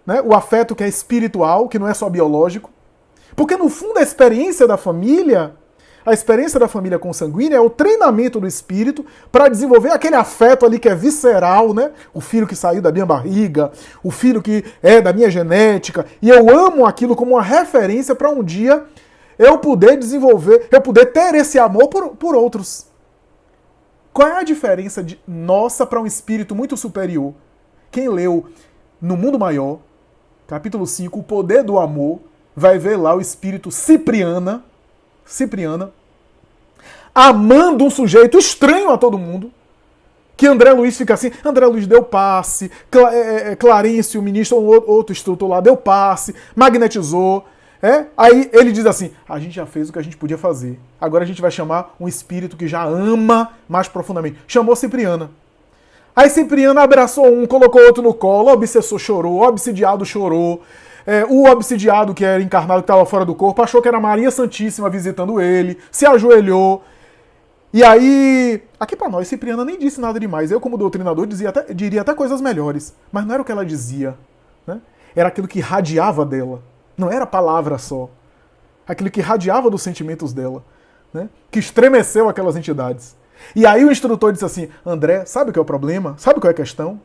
Né? O afeto que é espiritual, que não é só biológico. Porque, no fundo, a experiência da família consanguínea é o treinamento do espírito para desenvolver aquele afeto ali que é visceral, né? O filho que saiu da minha barriga, o filho que é da minha genética, e eu amo aquilo como uma referência para um dia eu poder desenvolver, eu poder ter esse amor por outros. Qual é a diferença nossa para um espírito muito superior? Quem leu No Mundo Maior, capítulo 5, O Poder do Amor, vai ver lá o espírito Cipriana, amando um sujeito estranho a todo mundo, que André Luiz fica assim, André Luiz deu passe, Clarencio, o ministro, outro instrutor lá, deu passe, magnetizou. Aí ele diz assim, a gente já fez o que a gente podia fazer, agora a gente vai chamar um espírito que já ama mais profundamente. Chamou Cipriana. Aí Cipriana abraçou um, colocou outro no colo, o obsessor chorou, o obsidiado chorou, o obsidiado, que era encarnado, que estava fora do corpo, achou que era Maria Santíssima visitando ele, se ajoelhou. E aí, aqui para nós, Cipriana nem disse nada demais. Eu, como doutrinador, diria até coisas melhores. Mas não era o que ela dizia. Né? Era aquilo que irradiava dela. Não era palavra só. Aquilo que irradiava dos sentimentos dela. Né? Que estremeceu aquelas entidades. E aí o instrutor disse assim, André, sabe o que é o problema? Sabe qual é a questão?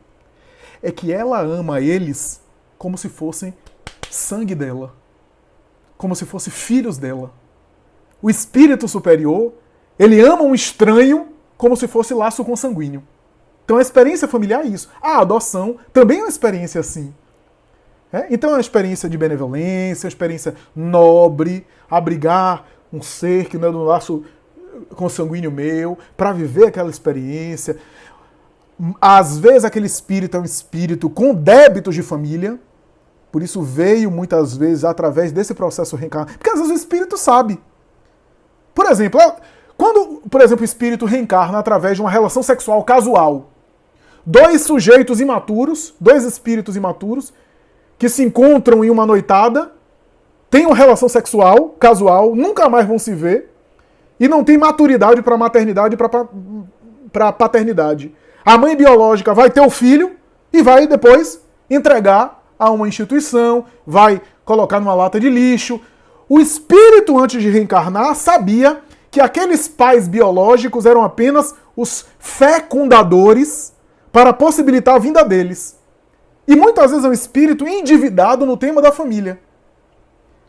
É que ela ama eles como se fossem sangue dela, como se fossem filhos dela. O espírito superior, ele ama um estranho como se fosse laço consanguíneo. Então a experiência familiar é isso. A adoção também é uma experiência assim. Então é uma experiência de benevolência, uma experiência nobre, abrigar um ser que não é do laço consanguíneo meu, para viver aquela experiência. Às vezes aquele espírito é um espírito com débitos de família, por isso veio muitas vezes através desse processo reencarnatório. Porque às vezes o espírito sabe. Por exemplo, quando, por exemplo, o espírito reencarna através de uma relação sexual casual, dois sujeitos imaturos, dois espíritos imaturos, que se encontram em uma noitada, têm uma relação sexual casual, nunca mais vão se ver, e não tem maturidade para maternidade e para paternidade. A mãe biológica vai ter o filho e vai depois entregar a uma instituição, vai colocar numa lata de lixo. O espírito, antes de reencarnar, sabia que aqueles pais biológicos eram apenas os fecundadores para possibilitar a vinda deles. E muitas vezes é um espírito endividado no tema da família,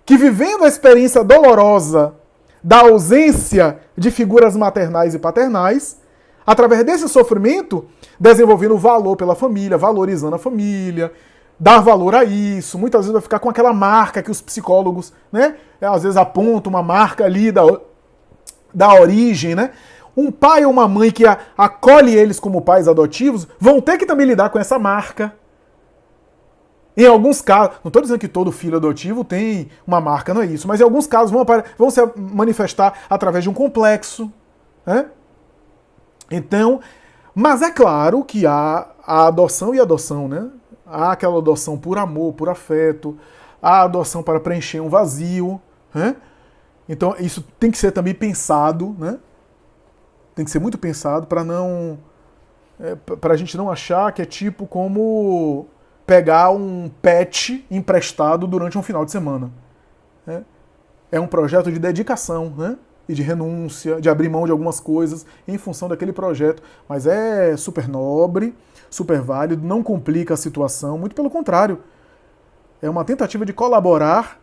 que vivendo a experiência dolorosa da ausência de figuras maternais e paternais, através desse sofrimento, desenvolvendo valor pela família, valorizando a família, dar valor a isso. Muitas vezes vai ficar com aquela marca que os psicólogos, né, às vezes apontam uma marca ali da origem, né? Um pai ou uma mãe que acolhe eles como pais adotivos vão ter que também lidar com essa marca. Em alguns casos, não estou dizendo que todo filho adotivo tem uma marca, não é isso, mas em alguns casos vão se manifestar através de um complexo, né? Então, mas é claro que há a adoção e adoção, né? Há aquela adoção por amor, por afeto, há a adoção para preencher um vazio, né? Então isso tem que ser também pensado, né? Tem que ser muito pensado para não, para a gente não achar que é tipo como pegar um pet emprestado durante um final de semana, né? É um projeto de dedicação, né? E de renúncia, de abrir mão de algumas coisas em função daquele projeto. Mas é super nobre, super válido, não complica a situação, muito pelo contrário. É uma tentativa de colaborar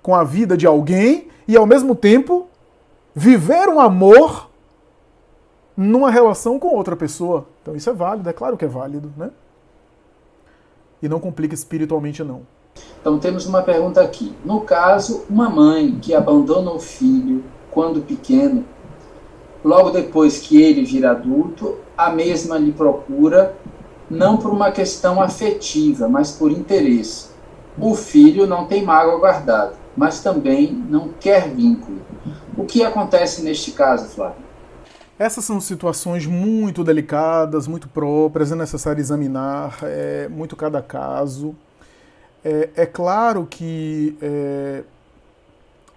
com a vida de alguém e, ao mesmo tempo, viver um amor numa relação com outra pessoa. Então isso é válido, é claro que é válido, né? E não complica espiritualmente, não. Então temos uma pergunta aqui. No caso, uma mãe que abandona o filho quando pequeno, logo depois que ele vira adulto, a mesma lhe procura, não por uma questão afetiva, mas por interesse. O filho não tem mágoa guardada, mas também não quer vínculo. O que acontece neste caso, Flávio? Essas são situações muito delicadas, muito próprias, é necessário examinar muito cada caso. É claro que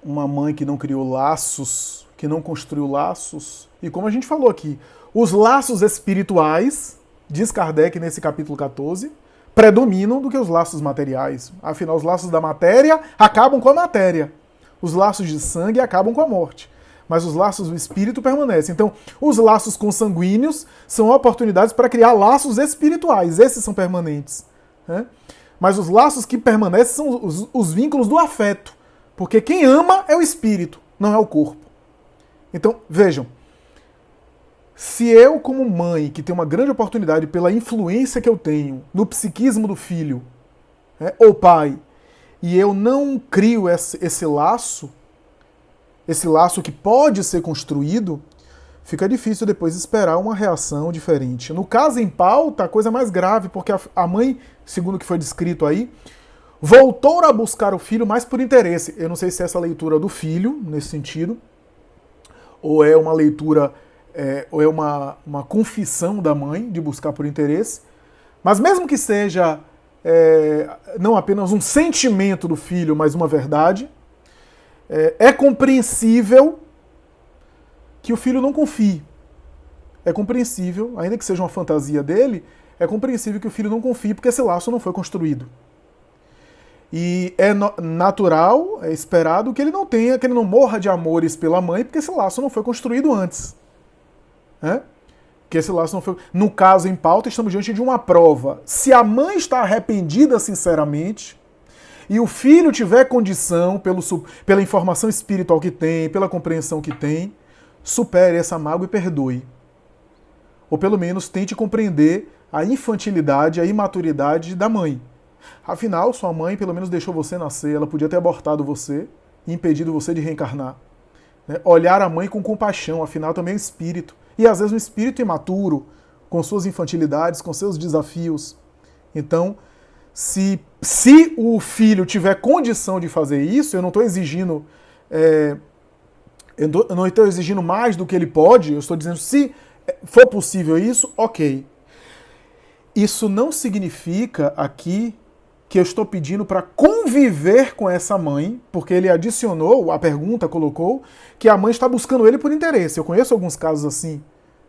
uma mãe que não criou laços, que não construiu laços, e como a gente falou aqui, os laços espirituais, diz Kardec nesse capítulo 14, predominam do que os laços materiais. Afinal, os laços da matéria acabam com a matéria. Os laços de sangue acabam com a morte. Mas os laços do espírito permanecem. Então, os laços consanguíneos são oportunidades para criar laços espirituais. Esses são permanentes, né? Mas os laços que permanecem são os vínculos do afeto. Porque quem ama é o espírito, não é o corpo. Então, vejam. Se eu, como mãe, que tenho uma grande oportunidade pela influência que eu tenho no psiquismo do filho, ou pai, e eu não crio esse laço que pode ser construído, fica difícil depois esperar uma reação diferente. No caso em pauta, a coisa é mais grave, porque a mãe, segundo o que foi descrito aí, voltou a buscar o filho mais por interesse. Eu não sei se é essa leitura do filho, nesse sentido, ou é uma leitura, ou é uma confissão da mãe de buscar por interesse. Mas mesmo que seja não apenas um sentimento do filho, mas uma verdade, é compreensível que o filho não confie. É compreensível, ainda que seja uma fantasia dele, é compreensível que o filho não confie porque esse laço não foi construído. E é natural, é esperado que ele não tenha, que ele não morra de amores pela mãe porque esse laço não foi construído antes. Que esse laço não foi... No caso em pauta, estamos diante de uma prova. Se a mãe está arrependida sinceramente e o filho tiver condição, pela informação espiritual que tem, pela compreensão que tem, supere essa mágoa e perdoe. Ou pelo menos tente compreender a infantilidade, a imaturidade da mãe. Afinal, sua mãe pelo menos deixou você nascer, ela podia ter abortado você, impedido você de reencarnar. Né? Olhar a mãe com compaixão, afinal também é um espírito. E às vezes um espírito imaturo, com suas infantilidades, com seus desafios. Então, se o filho tiver condição de fazer isso, eu não estou exigindo... eu não estou exigindo mais do que ele pode, eu estou dizendo, se for possível isso, ok. Isso não significa aqui que eu estou pedindo para conviver com essa mãe, porque ele adicionou, a pergunta colocou, que a mãe está buscando ele por interesse. Eu conheço alguns casos assim.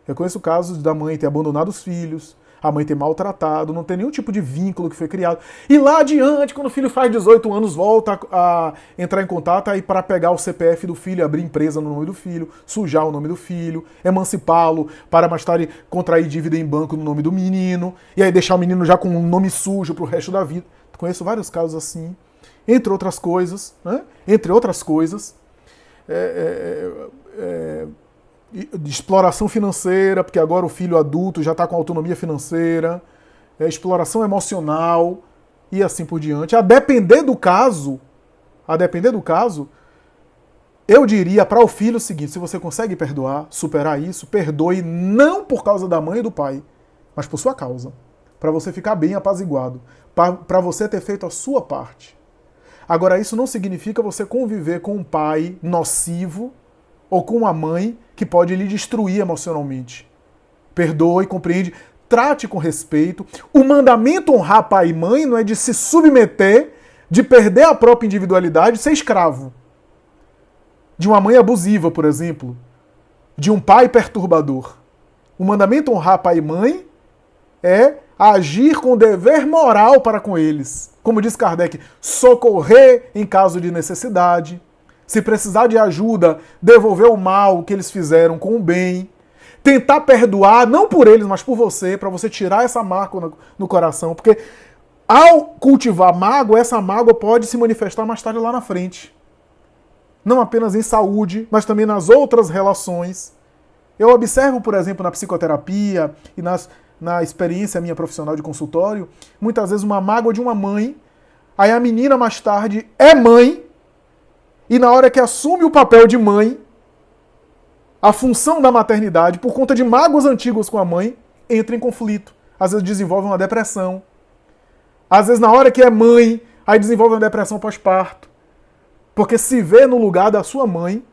Eu conheço casos da mãe ter abandonado os filhos, a mãe ter maltratado, não ter nenhum tipo de vínculo que foi criado. E lá adiante, quando o filho faz 18 anos, volta a entrar em contato aí para pegar o CPF do filho, abrir empresa no nome do filho, sujar o nome do filho, emancipá-lo, para mais tarde contrair dívida em banco no nome do menino, e aí deixar o menino já com um nome sujo pro resto da vida. Conheço vários casos assim, entre outras coisas, né? Entre outras coisas, de exploração financeira, porque agora o filho adulto já está com autonomia financeira, exploração emocional e assim por diante. A depender do caso, eu diria para o filho o seguinte: se você consegue perdoar, superar isso, perdoe não por causa da mãe e do pai, mas por sua causa, para você ficar bem apaziguado, para você ter feito a sua parte. Agora, isso não significa você conviver com um pai nocivo ou com uma mãe que pode lhe destruir emocionalmente. Perdoe, compreende, trate com respeito. O mandamento honrar pai e mãe não é de se submeter, de perder a própria individualidade, ser escravo. De uma mãe abusiva, por exemplo. De um pai perturbador. O mandamento honrar pai e mãe é agir com dever moral para com eles. Como diz Kardec, socorrer em caso de necessidade. Se precisar de ajuda, devolver o mal que eles fizeram com o bem. Tentar perdoar, não por eles, mas por você, para você tirar essa mágoa no coração. Porque ao cultivar mágoa, essa mágoa pode se manifestar mais tarde lá na frente. Não apenas em saúde, mas também nas outras relações. Eu observo, por exemplo, na psicoterapia e na experiência minha profissional de consultório, muitas vezes uma mágoa de uma mãe, aí a menina mais tarde é mãe, e na hora que assume o papel de mãe, a função da maternidade, por conta de mágoas antigas com a mãe, entra em conflito. Às vezes desenvolve uma depressão. Às vezes na hora que é mãe, aí desenvolve uma depressão pós-parto. Porque se vê no lugar da sua mãe,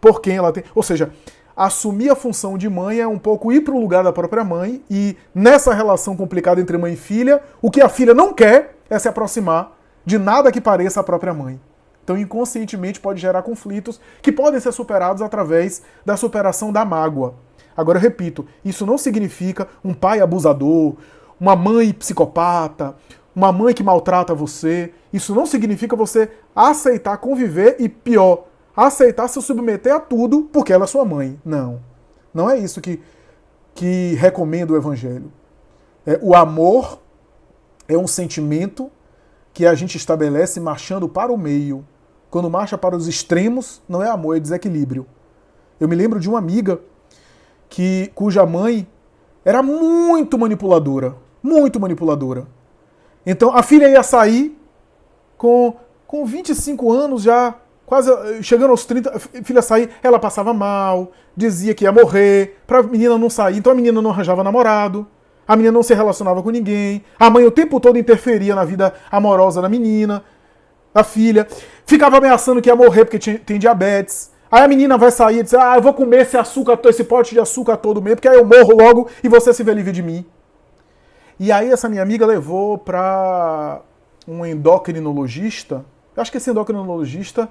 por quem ela tem... Ou seja, assumir a função de mãe é um pouco ir para o lugar da própria mãe, e nessa relação complicada entre mãe e filha, o que a filha não quer é se aproximar de nada que pareça a própria mãe. Então, inconscientemente, pode gerar conflitos que podem ser superados através da superação da mágoa. Agora, eu repito, isso não significa um pai abusador, uma mãe psicopata, uma mãe que maltrata você. Isso não significa você aceitar conviver e, pior, aceitar se submeter a tudo porque ela é sua mãe. Não. Não é isso que recomenda o Evangelho. O amor é um sentimento que a gente estabelece marchando para o meio. Quando marcha para os extremos, não é amor, é desequilíbrio. Eu me lembro de uma amiga cuja mãe era muito manipuladora. Muito manipuladora. Então a filha ia sair com 25 anos já, quase chegando aos 30, a filha sair, ela passava mal, dizia que ia morrer, para a menina não sair, então a menina não arranjava namorado, a menina não se relacionava com ninguém, a mãe o tempo todo interferia na vida amorosa da menina, da filha, ficava ameaçando que ia morrer porque tem diabetes. Aí a menina vai sair e diz, eu vou comer esse pote de açúcar todo mês, porque aí eu morro logo e você se vê livre de mim. E aí essa minha amiga levou para um endocrinologista. Eu acho que esse endocrinologista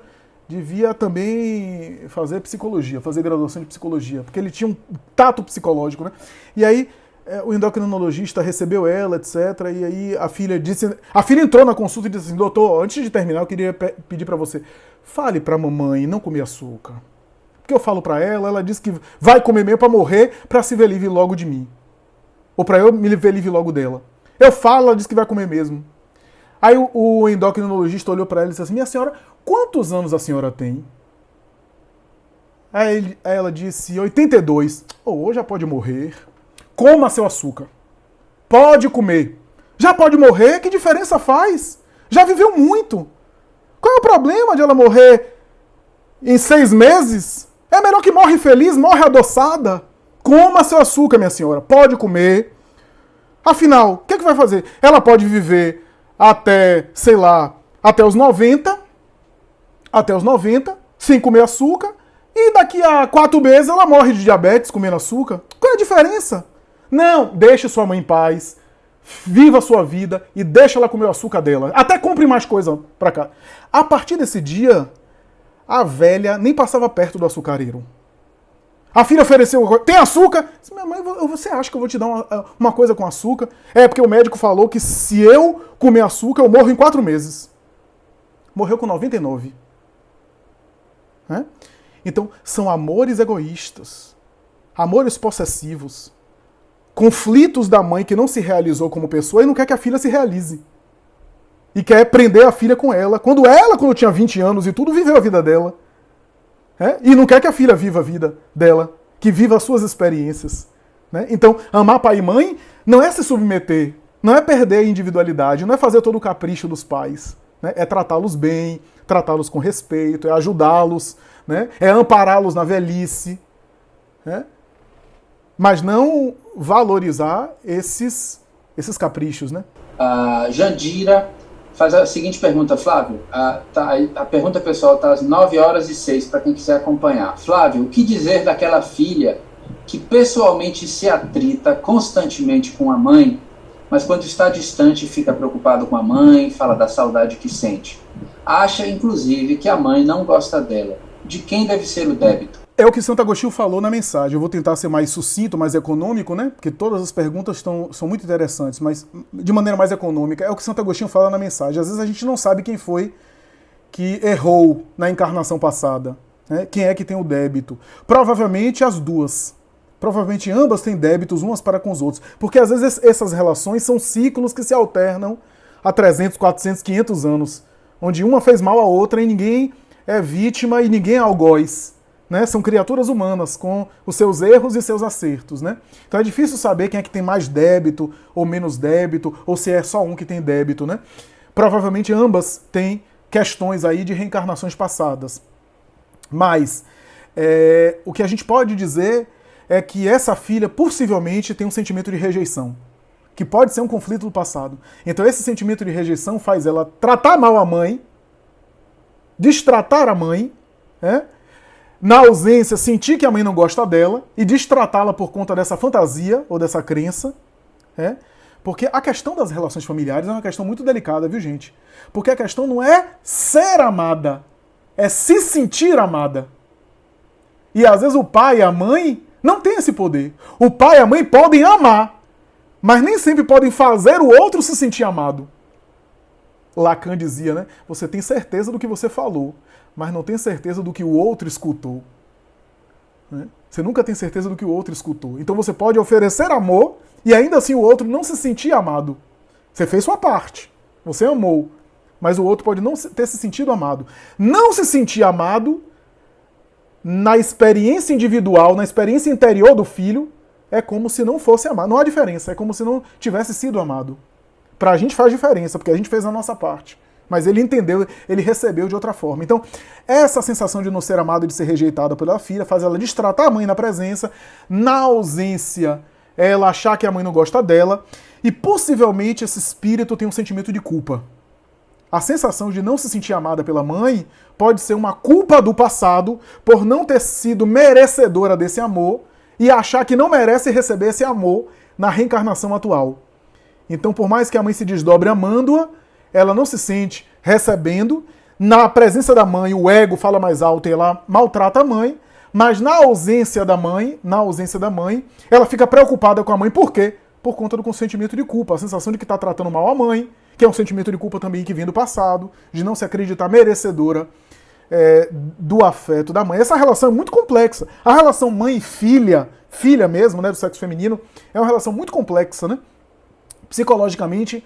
devia também fazer psicologia, fazer graduação de psicologia, porque ele tinha um tato psicológico, né? E aí o endocrinologista recebeu ela, etc. E aí a filha entrou na consulta e disse assim, doutor, antes de terminar eu queria pedir para você, fale para a mamãe não comer açúcar. Porque eu falo para ela disse que vai comer mesmo para morrer, para se ver livre logo de mim. Ou para eu me ver livre logo dela. Eu falo, ela diz que vai comer mesmo. Aí o endocrinologista olhou para ela e disse assim, minha senhora, quantos anos a senhora tem? Aí ela disse, 82. Ou já pode morrer. Coma seu açúcar. Pode comer. Já pode morrer, que diferença faz? Já viveu muito. Qual é o problema de ela morrer em 6 meses? É melhor que morre feliz, morre adoçada. Coma seu açúcar, minha senhora. Pode comer. Afinal, o que vai fazer? Ela pode viver até, sei lá, até os 90, sem comer açúcar, e daqui a 4 meses ela morre de diabetes comendo açúcar. Qual é a diferença? Não, deixe sua mãe em paz, viva a sua vida e deixa ela comer o açúcar dela. Até compre mais coisa pra cá. A partir desse dia, a velha nem passava perto do açucareiro. A filha ofereceu, tem açúcar? Minha mãe, você acha que eu vou te dar uma coisa com açúcar? É porque o médico falou que se eu comer açúcar, eu morro em 4 meses. Morreu com 99. Né? Então, são amores egoístas, amores possessivos, conflitos da mãe que não se realizou como pessoa e não quer que a filha se realize. E quer prender a filha com ela, quando tinha 20 anos e tudo, viveu a vida dela. E não quer que a filha viva a vida dela, que viva as suas experiências. Né? Então, amar pai e mãe não é se submeter, não é perder a individualidade, não é fazer todo o capricho dos pais. Né? É tratá-los bem, tratá-los com respeito, é ajudá-los, né? É ampará-los na velhice. Né? Mas não valorizar esses caprichos. Né? Jandira faz a seguinte pergunta, Flávio. A pergunta pessoal está às 9h06, para quem quiser acompanhar. Flávio, o que dizer daquela filha que pessoalmente se atrita constantemente com a mãe, mas quando está distante fica preocupado com a mãe, fala da saudade que sente? Acha, inclusive, que a mãe não gosta dela. De quem deve ser o débito? É o que Santo Agostinho falou na mensagem. Eu vou tentar ser mais sucinto, mais econômico, né? Porque todas as perguntas são muito interessantes, mas de maneira mais econômica. É o que Santo Agostinho fala na mensagem. Às vezes a gente não sabe quem foi que errou na encarnação passada. Né? Quem é que tem o débito? Provavelmente as duas. Provavelmente ambas têm débitos umas para com os outros. Porque às vezes essas relações são ciclos que se alternam há 300, 400, 500 anos. Onde uma fez mal à outra e ninguém é vítima e ninguém é algoz. Né? São criaturas humanas com os seus erros e seus acertos. Né? Então é difícil saber quem é que tem mais débito ou menos débito, ou se é só um que tem débito. Né? Provavelmente ambas têm questões aí de reencarnações passadas. Mas o que a gente pode dizer é que essa filha possivelmente tem um sentimento de rejeição, que pode ser um conflito do passado. Então esse sentimento de rejeição faz ela tratar mal a mãe, destratar a mãe, né? Na ausência, sentir que a mãe não gosta dela e destratá-la por conta dessa fantasia ou dessa crença. Porque a questão das relações familiares é uma questão muito delicada, viu, gente? Porque a questão não é ser amada, é se sentir amada. E às vezes o pai e a mãe não têm esse poder. O pai e a mãe podem amar, mas nem sempre podem fazer o outro se sentir amado. Lacan dizia, né? Você tem certeza do que você falou, mas não tem certeza do que o outro escutou. Né? Você nunca tem certeza do que o outro escutou. Então você pode oferecer amor e ainda assim o outro não se sentir amado. Você fez sua parte, você amou, mas o outro pode não ter se sentido amado. Não se sentir amado na experiência individual, na experiência interior do filho, é como se não fosse amado. Não há diferença, é como se não tivesse sido amado. Pra gente faz diferença, porque a gente fez a nossa parte. Mas ele entendeu, ele recebeu de outra forma. Então, essa sensação de não ser amado e de ser rejeitada pela filha faz ela destratar a mãe na presença, na ausência, ela achar que a mãe não gosta dela, e possivelmente esse espírito tem um sentimento de culpa. A sensação de não se sentir amada pela mãe pode ser uma culpa do passado por não ter sido merecedora desse amor e achar que não merece receber esse amor na reencarnação atual. Então, por mais que a mãe se desdobre amando-a, ela não se sente recebendo. Na presença da mãe, o ego fala mais alto e ela maltrata a mãe, mas na ausência da mãe, ela fica preocupada com a mãe. Por quê? Por conta do sentimento de culpa, a sensação de que está tratando mal a mãe, que é um sentimento de culpa também que vem do passado, de não se acreditar merecedora do afeto da mãe. Essa relação é muito complexa. A relação mãe e filha, filha mesmo, né, do sexo feminino, é uma relação muito complexa, né? Psicologicamente,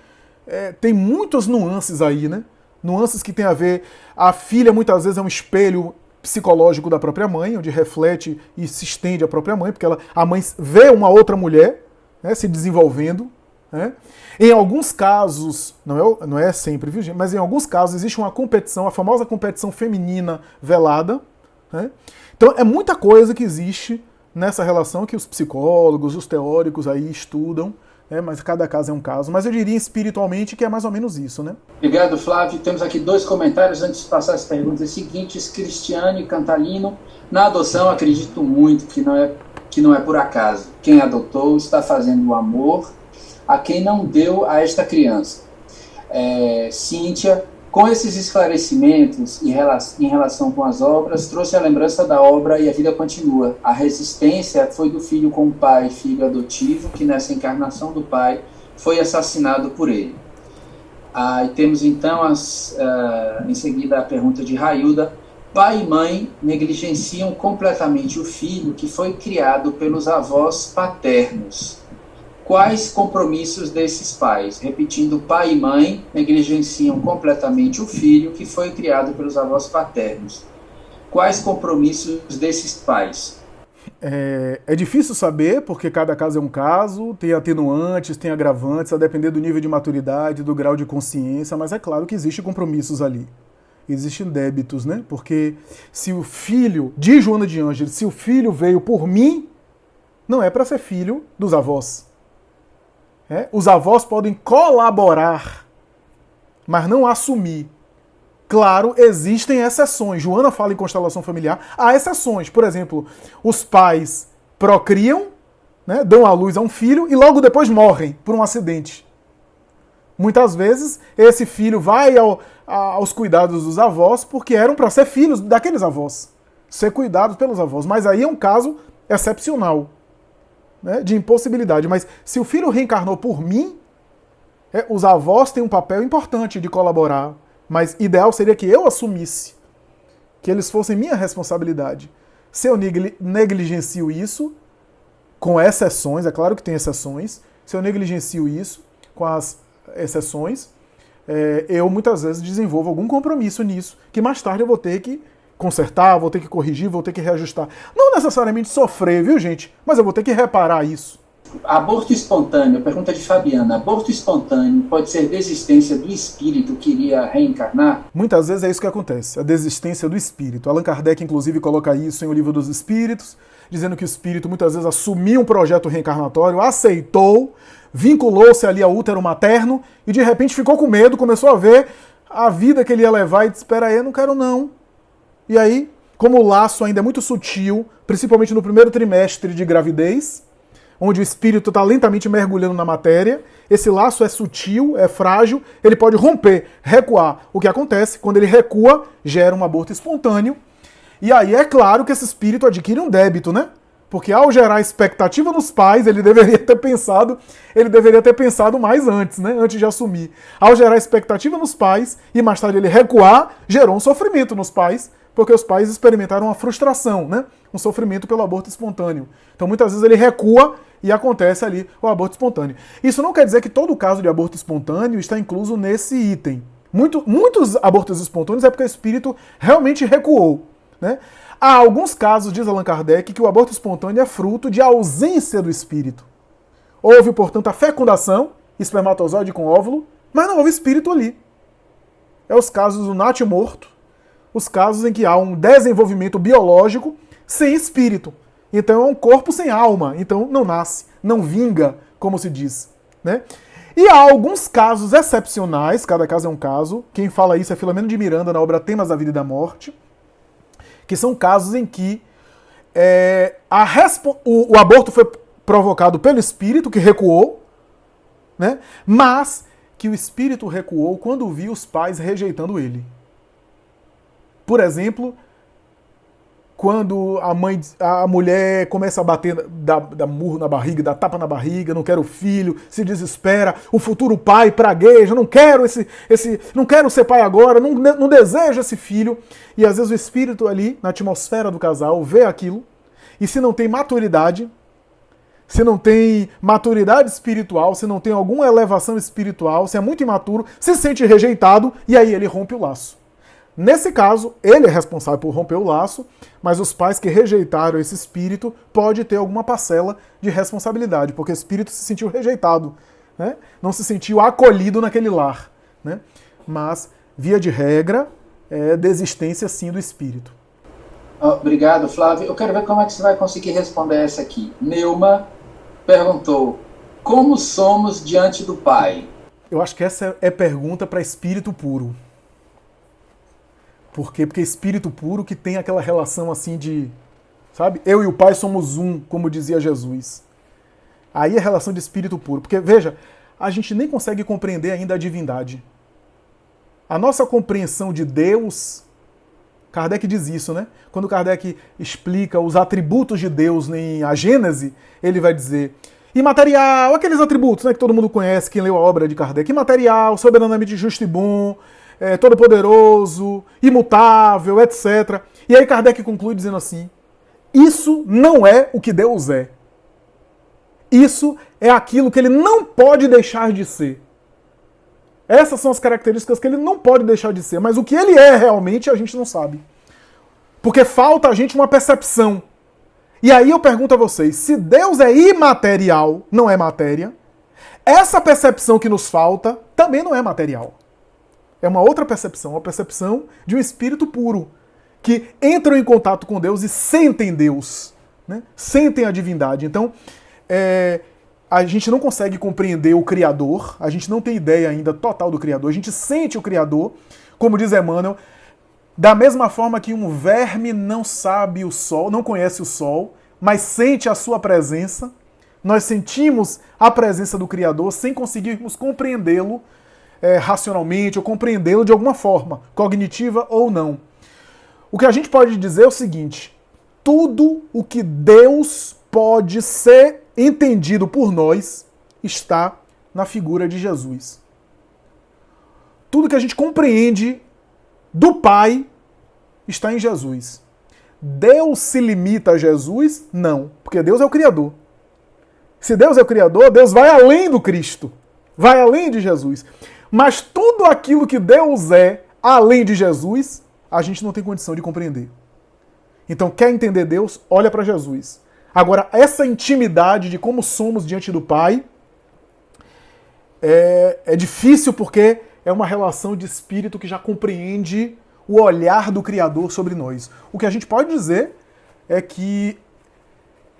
tem muitas nuances aí, né? Nuances que tem a ver... A filha, muitas vezes, é um espelho psicológico da própria mãe, onde reflete e se estende à própria mãe, porque a mãe vê uma outra mulher, né, se desenvolvendo, né? Em alguns casos, não é sempre, viu, gente? Mas em alguns casos existe uma competição, a famosa competição feminina velada, né? Então é muita coisa que existe nessa relação que os psicólogos, os teóricos aí estudam, né? Mas cada caso é um caso. Mas eu diria espiritualmente que é mais ou menos isso, né? Obrigado, Flávio. Temos aqui 2 comentários antes de passar as perguntas seguintes. Cristiane Cantalino: na adoção acredito muito que não é por acaso. Quem adotou está fazendo o amor a quem não deu a esta criança. Cíntia: com esses esclarecimentos em relação com as obras, trouxe a lembrança da obra E a Vida Continua. A resistência foi do filho com o pai, filho adotivo, que nessa encarnação do pai foi assassinado por ele. E temos então em seguida a pergunta de Railda: pai e mãe negligenciam completamente o filho que foi criado pelos avós paternos. Quais compromissos desses pais? Repetindo, pai e mãe negligenciam completamente o filho que foi criado pelos avós paternos. Quais compromissos desses pais? É difícil saber, porque cada caso é um caso, tem atenuantes, tem agravantes, a depender do nível de maturidade, do grau de consciência, mas é claro que existem compromissos ali. Existem débitos, né? Porque se o filho, de Joana de Ângeles, se o filho veio por mim, não é para ser filho dos avós. Os avós podem colaborar, mas não assumir. Claro, existem exceções. Joana fala em constelação familiar. Há exceções. Por exemplo, os pais procriam, né, dão à luz a um filho e logo depois morrem por um acidente. Muitas vezes, esse filho vai aos cuidados dos avós porque eram para ser filhos daqueles avós. Ser cuidados pelos avós. Mas aí é um caso excepcional, né, de impossibilidade. Mas se o filho reencarnou por mim, os avós têm um papel importante de colaborar, mas ideal seria que eu assumisse, que eles fossem minha responsabilidade. Se eu negligencio isso, com exceções, é claro que tem exceções, se eu negligencio isso, com as exceções, eu muitas vezes desenvolvo algum compromisso nisso, que mais tarde eu vou ter que consertar, vou ter que corrigir, vou ter que reajustar. Não necessariamente sofrer, viu, gente? Mas eu vou ter que reparar isso. Aborto espontâneo, pergunta de Fabiana: aborto espontâneo pode ser desistência do espírito que iria reencarnar? Muitas vezes é isso que acontece, a desistência do espírito. Allan Kardec, inclusive, coloca isso em O Livro dos Espíritos, dizendo que o espírito muitas vezes assumiu um projeto reencarnatório, aceitou, vinculou-se ali ao útero materno e de repente ficou com medo, começou a ver a vida que ele ia levar e disse: espera aí, eu não quero não. E aí, como o laço ainda é muito sutil, principalmente no primeiro trimestre de gravidez, onde o espírito está lentamente mergulhando na matéria, esse laço é sutil, é frágil, ele pode romper, recuar. O que acontece? Quando ele recua, gera um aborto espontâneo. E aí é claro que esse espírito adquire um débito, né? Porque ao gerar expectativa nos pais, ele deveria ter pensado mais antes, né? Antes de assumir. Ao gerar expectativa nos pais e mais tarde ele recuar, gerou um sofrimento nos pais, porque os pais experimentaram uma frustração, né? Um sofrimento pelo aborto espontâneo. Então muitas vezes ele recua e acontece ali o aborto espontâneo. Isso não quer dizer que todo caso de aborto espontâneo está incluso nesse item. Muitos abortos espontâneos é porque o espírito realmente recuou, né? Há alguns casos, diz Allan Kardec, que o aborto espontâneo é fruto de ausência do espírito. Houve, portanto, a fecundação, espermatozoide com óvulo, mas não houve espírito ali. É os casos do natimorto, os casos em que há um desenvolvimento biológico sem espírito. Então é um corpo sem alma, então não nasce, não vinga, como se diz, né? E há alguns casos excepcionais, cada caso é um caso, quem fala isso é Filomeno de Miranda na obra Temas da Vida e da Morte, que são casos em que o aborto foi provocado pelo espírito, que recuou, né? Mas que o espírito recuou quando viu os pais rejeitando ele. Por exemplo, quando a mulher começa a bater, dá murro na barriga, dá tapa na barriga, não quer o filho, se desespera, o futuro pai pragueja, não quero não quero ser pai agora, não desejo esse filho. E às vezes o espírito ali, na atmosfera do casal, vê aquilo, e se não tem maturidade espiritual, se não tem alguma elevação espiritual, se é muito imaturo, se sente rejeitado, e aí ele rompe o laço. Nesse caso, ele é responsável por romper o laço, mas os pais que rejeitaram esse espírito pode ter alguma parcela de responsabilidade, porque o espírito se sentiu rejeitado né? Não se sentiu acolhido naquele lar, né? Mas, via de regra, é desistência sim do espírito. Obrigado, Flávio. Eu quero ver como é que você vai conseguir responder essa aqui. Neuma perguntou: como somos diante do Pai? Eu acho que essa é pergunta para espírito puro. Por quê? Porque espírito puro que tem aquela relação assim de, sabe? Eu e o Pai somos um, como dizia Jesus. Aí é relação de espírito puro. Porque, veja, a gente nem consegue compreender ainda a divindade. A nossa compreensão de Deus, Kardec diz isso, né? Quando Kardec explica os atributos de Deus em A Gênese, ele vai dizer: imaterial, aqueles atributos, né, que todo mundo conhece, quem leu a obra de Kardec: imaterial, soberanamente justo e bom, todo-poderoso, imutável, etc. E aí Kardec conclui dizendo assim: isso não é o que Deus é. Isso é aquilo que ele não pode deixar de ser. Essas são as características que ele não pode deixar de ser. Mas o que ele é realmente a gente não sabe. Porque falta a gente uma percepção. E aí eu pergunto a vocês, se Deus é imaterial, não é matéria, essa percepção que nos falta também não é material. É uma outra percepção, uma percepção de um espírito puro, que entram em contato com Deus e sentem Deus, né? Sentem a divindade. Então, a gente não consegue compreender o Criador, a gente não tem ideia ainda total do Criador, a gente sente o Criador, como diz Emmanuel, da mesma forma que um verme não sabe o sol, não conhece o sol, mas sente a sua presença, nós sentimos a presença do Criador sem conseguirmos compreendê-lo racionalmente ou compreendê-lo de alguma forma, cognitiva ou não. O que a gente pode dizer é o seguinte: tudo o que Deus pode ser entendido por nós está na figura de Jesus. Tudo que a gente compreende do Pai está em Jesus. Deus se limita a Jesus? Não, porque Deus é o Criador. Se Deus é o Criador, Deus vai além do Cristo, vai além de Jesus. Mas tudo aquilo que Deus é além de Jesus, a gente não tem condição de compreender. Então, quer entender Deus? Olha para Jesus. Agora, essa intimidade de como somos diante do Pai é difícil porque é uma relação de espírito que já compreende o olhar do Criador sobre nós. O que a gente pode dizer é que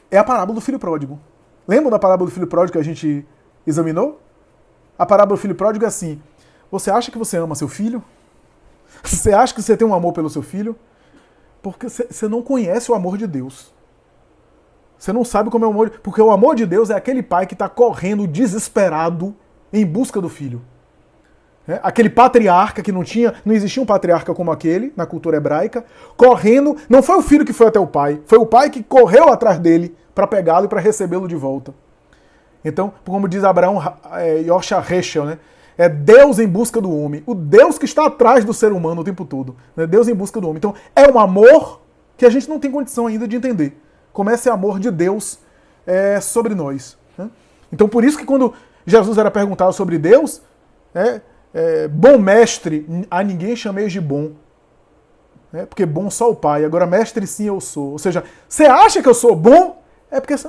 é a parábola do filho pródigo. Lembram da parábola do filho pródigo que a gente examinou? A parábola do filho pródigo é assim: você acha que você ama seu filho? Você acha que você tem um amor pelo seu filho? Porque você não conhece o amor de Deus. Você não sabe como é o amor. Porque o amor de Deus é aquele pai que está correndo desesperado em busca do filho. Aquele patriarca que não existia um patriarca como aquele na cultura hebraica, correndo. Não foi o filho que foi até o pai, foi o pai que correu atrás dele para pegá-lo e para recebê-lo de volta. Então, como diz Abraão Yosha Heschel, né? É Deus em busca do homem. O Deus que está atrás do ser humano o tempo todo. Né? Deus em busca do homem. Então, é um amor que a gente não tem condição ainda de entender. Como esse amor de Deus sobre nós. Né? Então, por isso que quando Jesus era perguntado sobre Deus, bom mestre, a ninguém chameis de bom. Porque bom só o Pai. Agora, mestre sim eu sou. Ou seja, você acha que eu sou bom? É porque você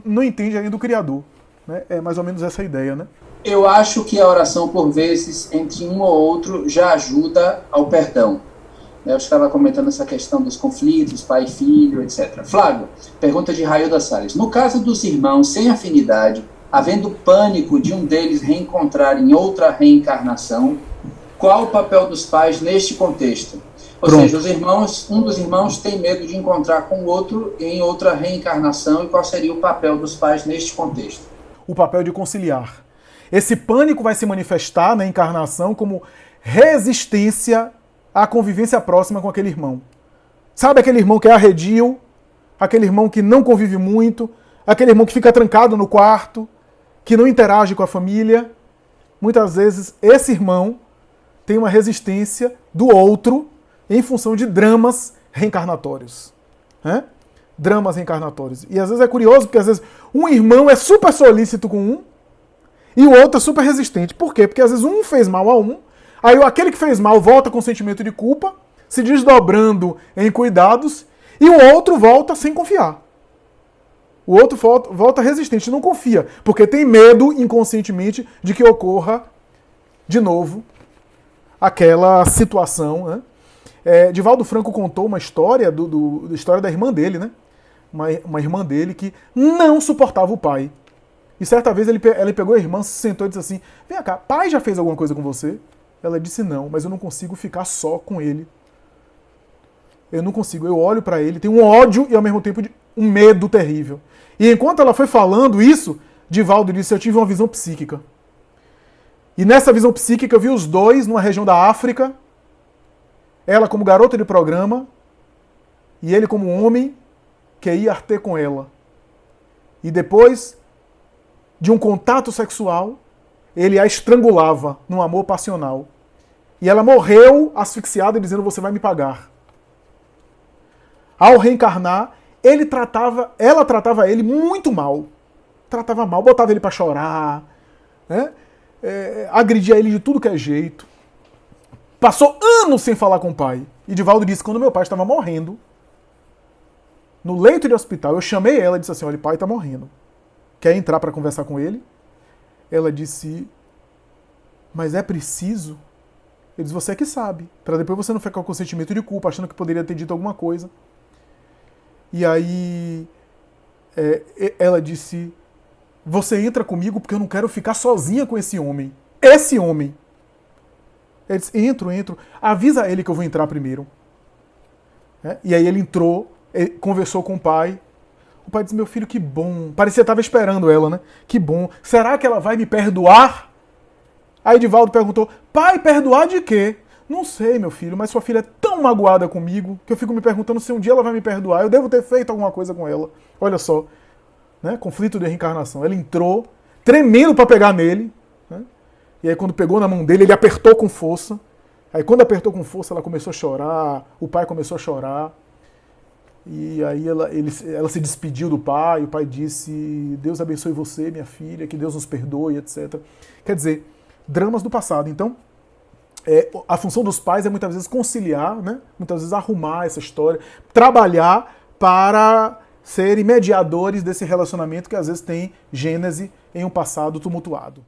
não entende ainda o Criador. Né? É mais ou menos essa a ideia, né? Eu acho que a oração, por vezes, entre um ou outro, já ajuda ao perdão. Eu estava comentando essa questão dos conflitos, pai e filho, etc. Flávio, pergunta de Railda Salles. No caso dos irmãos sem afinidade, havendo pânico de um deles reencontrar em outra reencarnação, qual o papel dos pais neste contexto? Ou seja, um dos irmãos tem medo de encontrar com o outro em outra reencarnação, e qual seria o papel dos pais neste contexto? O papel de conciliar. Esse pânico vai se manifestar na encarnação como resistência à convivência próxima com aquele irmão. Sabe aquele irmão que é arredio, aquele irmão que não convive muito, aquele irmão que fica trancado no quarto, que não interage com a família? Muitas vezes esse irmão tem uma resistência do outro em função de dramas reencarnatórios. Dramas reencarnatórios. E às vezes é curioso, porque às vezes um irmão é super solícito com um, e o outro é super resistente. Por quê? Porque às vezes um fez mal a um, aí aquele que fez mal volta com sentimento de culpa, se desdobrando em cuidados, e o outro volta sem confiar. O outro volta resistente, não confia, porque tem medo inconscientemente de que ocorra de novo aquela situação, né? Divaldo Franco contou uma história história da irmã dele, né? Uma irmã dele que não suportava o pai. E certa vez ele pegou a irmã, se sentou e disse assim: vem cá, pai já fez alguma coisa com você? Ela disse: não, mas eu não consigo ficar só com ele. Eu não consigo, eu olho para ele, tenho um ódio e ao mesmo tempo um medo terrível. E enquanto ela foi falando isso, Divaldo disse: eu tive uma visão psíquica. E nessa visão psíquica eu vi os dois numa região da África, ela como garota de programa e ele como homem que ia ter com ela. E depois de um contato sexual, ele a estrangulava num amor passional. E ela morreu asfixiada dizendo: você vai me pagar. Ao reencarnar, ela tratava ele muito mal. Tratava mal, botava ele para chorar, né? Agredia ele de tudo que é jeito. Passou anos sem falar com o pai. E Divaldo disse: quando meu pai estava morrendo, no leito de hospital, eu chamei ela e disse assim: olha, o pai está morrendo. Quer entrar para conversar com ele? Ela disse: mas é preciso? Ele disse: você é que sabe, para depois você não ficar com sentimento de culpa, achando que poderia ter dito alguma coisa. E aí ela disse: você entra comigo porque eu não quero ficar sozinha com esse homem. Esse homem. Ele disse: entro. Avisa ele que eu vou entrar primeiro. E aí ele entrou, conversou com o pai. O pai disse: meu filho, que bom. Parecia que estava esperando ela, né? Que bom. Será que ela vai me perdoar? Aí Divaldo perguntou: pai, perdoar de quê? Não sei, meu filho, mas sua filha é tão magoada comigo que eu fico me perguntando se um dia ela vai me perdoar. Eu devo ter feito alguma coisa com ela. Olha só, né? Conflito de reencarnação. Ela entrou, tremendo para pegar nele, né? E aí quando pegou na mão dele, ele apertou com força. Aí quando apertou com força, ela começou a chorar, o pai começou a chorar. E aí ela se despediu do pai, o pai disse: Deus abençoe você, minha filha, que Deus nos perdoe, etc. Quer dizer, dramas do passado. Então, a função dos pais é muitas vezes conciliar, né? Muitas vezes arrumar essa história, trabalhar para serem mediadores desse relacionamento que às vezes tem gênese em um passado tumultuado.